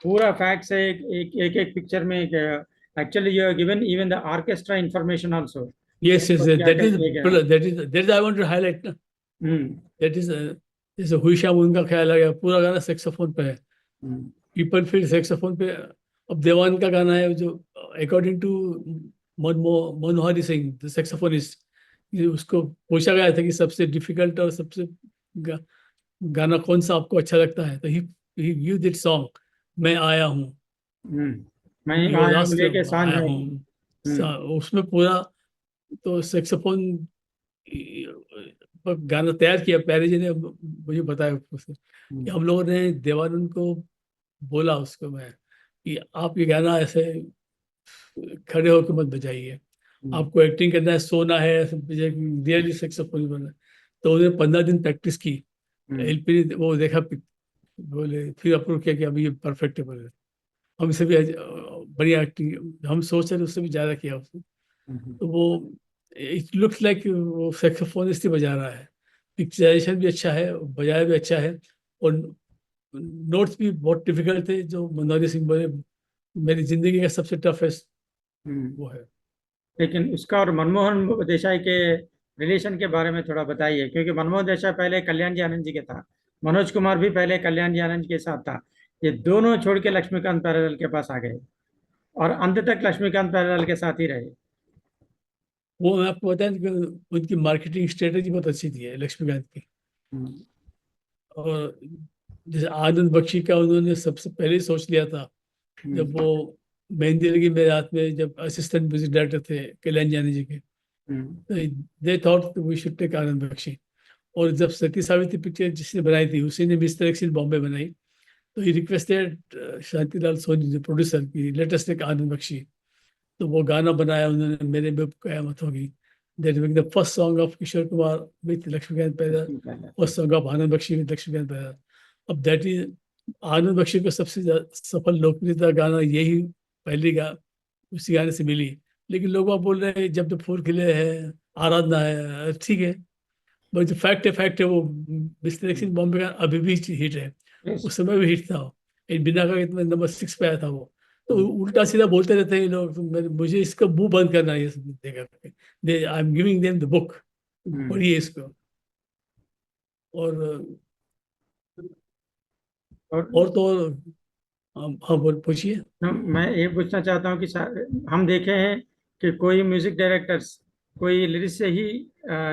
पूरा फैक्ट्स है एक पिक्चर में actually you have given even the orchestra information also yes yes क्या दैट क्या इज किया गया। That is I want to highlight ना, हम्म दैट इज जैसे हुईशाम उनका ख्याल आ गया, पूरा गाना सेक्सोफोन पे है, हम्म पीपल फील सेक्सोफोन पे। अब देवान का गाना है जो according to Manohari Singh the saxophonist, उसको पूछा गया था कि सबसे डिफिकल्ट और सबसे गा, गाना कौन सा आपको अच्छा लगता है, तो ही गिव दैट सॉन्ग, मैं आया हूँ, मैं यू वाज आया हूँ आस्क्ड लेके सांझ आया है। हूँ। उसमें पूरा तो सेक्सोफोन पर गाना तैयार किया, प्यारे जी ने मुझे बताया उससे कि हम लोगों ने देवानंद को बोला उसको मैं कि आप ये गाना ऐसे खड़े होकर मत बजाइए, आपको एक्टिंग करना है, सोना है, रियली सक्सेसफुल बनना है। तो उन्होंने 15 दिन प्रैक्टिस की, एलपी वो देखा, बोले फिर अप्रूव किया कि अभी ये परफेक्ट है, बोले हमसे भी बढ़िया एक्टिंग, हम सोच रहे थे उससे भी ज्यादा किया उसने। तो वो इट लुक्स लाइक वो सैक्सोफोनिस्ट ही बजा रहा है, पिक्चराइजेशन भी अच्छा है, बजाया भी अच्छा है, और नोट्स भी बहुत डिफिकल्ट थे जो मनोहरी सिंह बोले मेरी जिंदगी का सबसे टफेस्ट वो है। लेकिन उसका और मनमोहन देसाई के रिलेशन के बारे में थोड़ा बताइए, क्योंकि मनमोहन देसाई पहले कल्याण जी आनंद जी के था, मनोज कुमार भी पहले कल्याण जी आनंद के साथ था, ये दोनों छोड़ के लक्ष्मीकांत प्यारेलाल के पास आ गए और अंत तक लक्ष्मीकांत प्यारेलाल के साथ ही रहे। वो मैं आपको बताया कि उनकी मार्केटिंग स्ट्रेटेजी बहुत अच्छी थी है लक्ष्मीकांत की। हम्म, और जैसे आनंद बख्शी का उन्होंने सबसे पहले ही सोच लिया था, जब हम्म, वो मेहंदी लगी मेरे हाथ में, जब असिस्टेंट म्यूजिक डायरेक्टर थे कल्याण जानी जी के, हम्म, तो they thought we should take Anand Bakshi. और जब सती सावित्री पिक्चर जिसने बनाई थी उसी ने मिस्टर एक्स इन बॉम्बे बनाई, तो ही रिक्वेस्टेड शांतिलाल सोनी जो प्रोड्यूसर की, लेटेस्ट टेक आनंद बख्शी। तो वो गाना बनाया उन्होंने, मेरे में कयामत होगी, that was the first song of Kishore Kumar with Laxmikant पैदा, first song of Anand Bakshi with Laxmikant पैदा। अब दैट इज आनंद बख्शी को सबसे सफल लोकप्रियता गाना यही पहली उसी गाने से मिली। लेकिन लोग अब बोल रहे हैं जब तक फूल खिले है, आराधना है, ठीक है, बट जो फैक्ट है वो मिस्टर एक्स इन बॉम्बे का अभी भी हिट है, Yes. उस समय भी हिट था। इन बिना का इतना नंबर 6 पे आया था वो। तो उल्टा सीधा बोलते रहते हैं ये लोग, तो मुझे इसका मुंह बंद करना है ये सब देख करके, they I am giving them the book, hmm, पढ़िए इसको। और और और तो और, हाँ बोल पूछिए। मैं ये पूछना चाहता हूँ कि हम देखे हैं कि कोई म्यूजिक डायरेक्टर्स कोई लिरिक्स से ही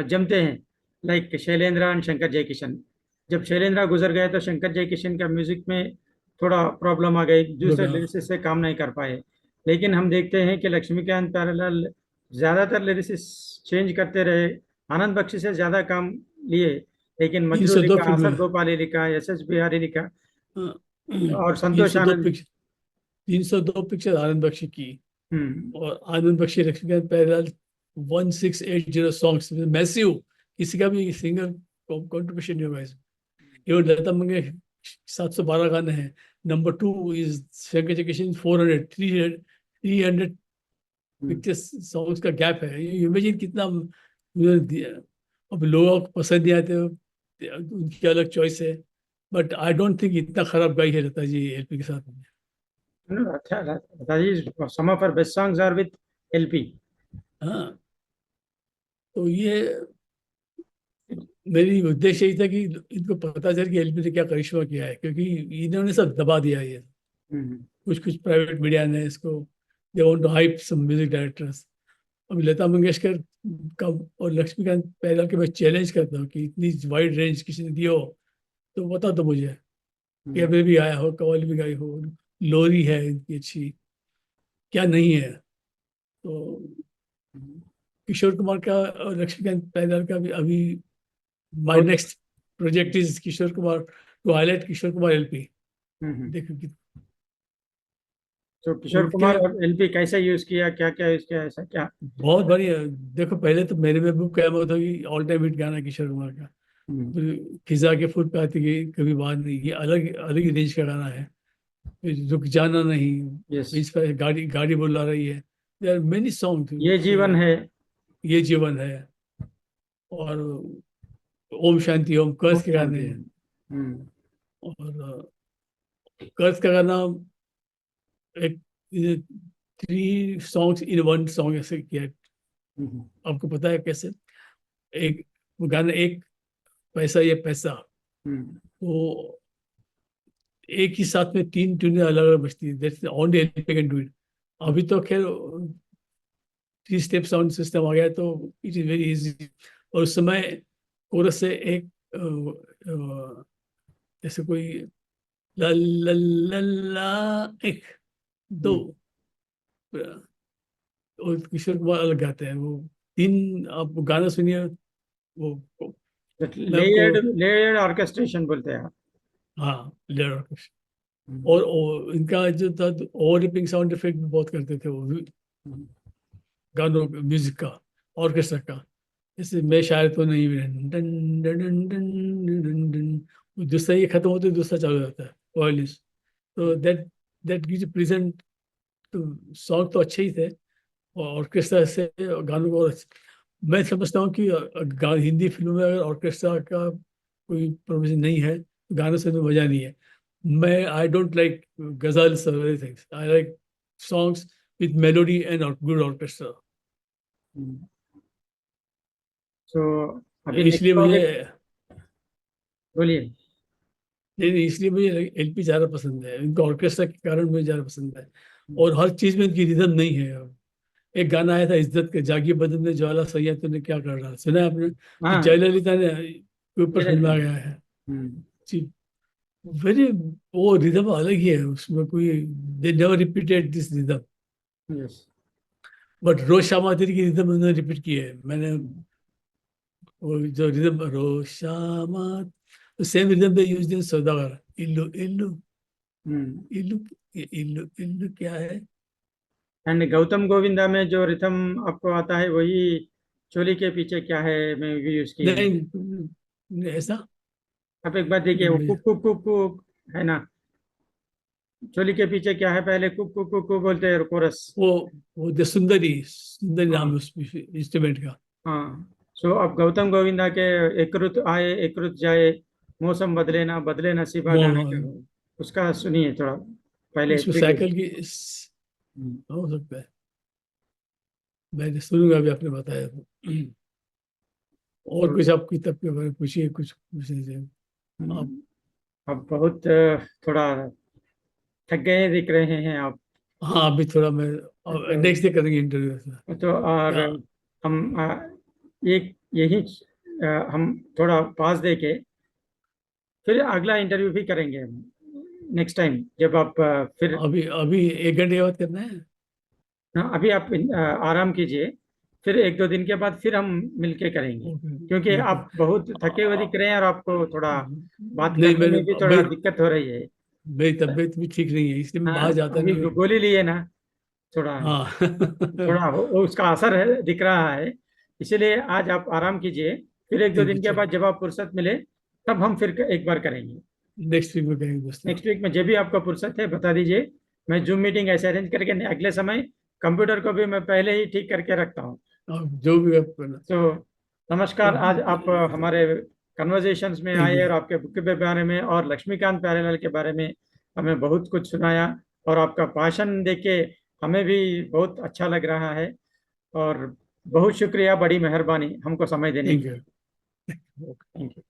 जमते हैं, लाइक शैलेंद्र एंड शंकर जयकिशन। जब शैलेंद्र गुजर गए तो शंकर जयकिशन का म्यूजिक में थोड़ा प्रॉब्लम आ गई, दूसरे हाँ, लिरिक्स से काम नहीं कर पाए। लेकिन हम देखते हैं कि लक्ष्मीकांत प्यारेलाल ज्यादातर लिरिक्स चेंज करते रहे, आनंद बख्शी से ज्यादा काम लिए, लेकिन मजरू 302 लिखा, फिल्में, असद गोपाली लिखा, एस एस बिहारी लिखा हाँ, और तीन संतोष सौ दो आनंद। पिक्चर 302 पिक्चर आनंद बख्शी की। हम्म और आनंद बख्शी लक्ष्मीकांत प्यारेलाल 1680 सॉन्ग्स, मैसिव, किसी का भी सिंगर कॉन्ट्रीब्यूशन नहीं होगा इसमें। इवन लता मंगेशकर 712 गाने हैं, number 2 is Shankar Jaikishan 400, 300 hmm picture songs का गैप है। इमेजिन कितना उन्होंने दिया। अब लोगों को पसंद नहीं आते, उनकी अलग चॉइस है, बट आई डोंट थिंक इतना खराब गाई है लता जी एलपी के साथ में। No, Rajesh, some of our best songs are with LP. हाँ, तो ये मेरी उद्देश्य यही था कि इनको पता चल कि एलपी ने क्या करिश्मा किया है, क्योंकि इन्होंने सब दबा दिया है ये। हम्म, कुछ कुछ प्राइवेट मीडिया ने इसको, they want to hype some music directors. अभी लता मंगेशकर का और लक्ष्मीकांत प्यारेलाल के मैं चैलेंज करता हूँ कि इतनी वाइड रेंज किसी ने दी हो तो बता दो मुझे, कैबरे भी आया हो, कव्वाली भी गाई हो, लोरी है इनकी अच्छी, क्या नहीं है। तो किशोर कुमार का और लक्ष्मीकांत प्यारेलाल का भी अभी माय और next project is Kishore Kumar, to highlight Kishore Kumar LP. Hmm, देखो कि तो किशोर उनके कुमार और एलपी कैसे यूज किया, क्या क्या यूज किया, ऐसा क्या? बहुत बढ़िया। देखो पहले तो मेरे महबूब कयामत होगी ऑल टाइम हिट गाना किशोर कुमार का, हम्म, फिर खिजा के फूल पे आती गई कभी बात नहीं, ये अलग अलग ही रेंज का गाना है। फिर रुक जाना यस, नहीं, इस पर गाड़ी गाड़ी बुला रही है, देयर आर मेनी ये जीवन सॉन्ग। है। ये जीवन है, और ओम शांति ओम, खूब कर्स के गाने जानते हैं। हैं। और कर्ज का गाना एक 3 songs in 1 song ऐसे किया है। आपको पता है कैसे? एक गाना, एक पैसा ये पैसा, वो एक ही साथ में 3 ट्यूनें अलग अलग बजती है। That's only LP can do it. अभी तो खैर 3 स्टेप साउंड सिस्टम आ गया है, तो इट इज वेरी इजी। और उस समय कोरस से एक जैसे कोई ला ला ला ला, एक दो, और किशोर कुमार अलग गाते हैं वो। 3 आप गाना सुनिए वो। मैं आपको, लेयर्ड ऑर्केस्ट्रेशन बोलते हैं आप। हाँ, लेयर ऑर्केस्ट्रा। और इनका जो था, ओवर रिपिंग साउंड इफेक्ट भी बहुत करते थे वो गानों, म्यूजिक का, ऑर्केस्ट्रा का। जैसे मैं शायर तो नहीं भी, done done done done done done, वो दूसरा ये खत्म होता है, दूसरा चालू हो जाता है वॉयलिस। तो दैट गिव्स प्रेजेंट। तो सॉन्ग तो अच्छे ही थे, और ऑर्केस्ट्रा से गानों को और मैं समझता हूँ कि हिंदी फिल्मों में अगर ऑर्केस्ट्रा का कोई प्रोविजन नहीं है तो गानों से तो मजा नहीं है। मैं आई डोंट लाइक गजल्स और things, I like songs with melody and good orchestra. So अभी नेक्स्ट इसलिए मुझे, प्रोजेक्ट बोलिए। नहीं, इसलिए मुझे एलपी ज़्यादा पसंद है, इनका ऑर्केस्ट्रा के कारण मुझे ज़्यादा पसंद है। और हर चीज़ में इनकी रिदम नहीं है। एक गाना आया था इज्जत के, जागी बदन में ज्वाला सैया तूने क्या कर रहा, सुना है आपने? तो हाँ, जयललिता ने के ऊपर फिल्मा गया है जी। वेरी, वो रिदम अलग ही है उसमें, कोई they never repeated this rhythm. Yes. But रोज शामा तेरी की रिदम उन्होंने रिपीट की है। मैंने वो जो रिदम रोज शामा, सेम रिदम पे यूज इन सौदागर, इल्लू इल्लू इल्लू, इल्लू इल्लू क्या है? एंड गौतम गोविंदा में जो रिथम आपको आता है वही चोली के पीछे क्या है में भी यूज किए हैं। नहीं, नहीं, ऐसा आप एक बार देखिए, नहीं वो मुझे। कुक कुक कुक कुक है ना, चोली के पीछे क्या है, पहले कुक कुक कुक कुक बोलते हैं कोरस। वो वो जो सुंदरी, सुंदरी नाम है हाँ उस इंस्ट्रूमेंट का। हाँ। सो अब गौतम गोविंदा के एक रुत आए एक रुत जाए, मौसम बदले ना बदले नसीबा वो गाने का उसका सुनिए थोड़ा पहले उसमें प्रीलूड। साइकिल की हो सकता है, मैंने सुनूंगा अभी आपने बताया तो। और कुछ आपकी तब के बारे में पूछिए, कुछ पूछने से आप। अब बहुत थोड़ा थक गए दिख रहे हैं आप। हाँ, अभी थोड़ा मैं, तो नेक्स्ट डे करेंगे इंटरव्यू। तो और क्या? हम एक यही हम थोड़ा पास दे के फिर अगला इंटरव्यू भी करेंगे नेक्स्ट टाइम जब आप फिर। अभी अभी 1 घंटे के बाद करना है? अभी आप आराम कीजिए, फिर एक दो दिन के बाद फिर हम मिलके करेंगे, ओके, क्योंकि ओके। आप बहुत थके हुए दिख रहे हैं और आपको थोड़ा बात नहीं, करने मैंने में भी थोड़ा मेरी दिक्कत हो रही है। मेरी तबीयत भी ठीक नहीं है, इसलिए मैं हाँ, बाहर जाता अभी नहीं हूँ। गोली लिए ना, थोड़ा हाँ। थोड़ा वो उसका असर है दिख रहा है। इसीलिए आज आप आराम कीजिए, फिर एक दो ठीक है, दिन के चलो। बाद जब आप फुर्सत मिले तब हम फिर एक बार करेंगे। नेक्स्ट वीक में करेंगे दोस्तों। नेक्स्ट वीक में जब भी आपका फुर्सत है बता दीजिए, मैं जूम मीटिंग ऐसे अरेंज करके अगले समय कंप्यूटर को भी मैं पहले ही ठीक करके रखता हूँ। आप जो भी आप करना। तो नमस्कार, आज आप हमारे कन्वर्जेशंस में थैंक आए यू। और आपके बुक के बारे में और लक्ष्मीकांत प्यारेलाल के बारे में हमें बहुत कुछ सुनाया, और आपका भाषण देख के हमें भी बहुत अच्छा लग रहा है। और बहुत शुक्रिया, बड़ी मेहरबानी हमको समय देने थैंक की। यू। Thank you.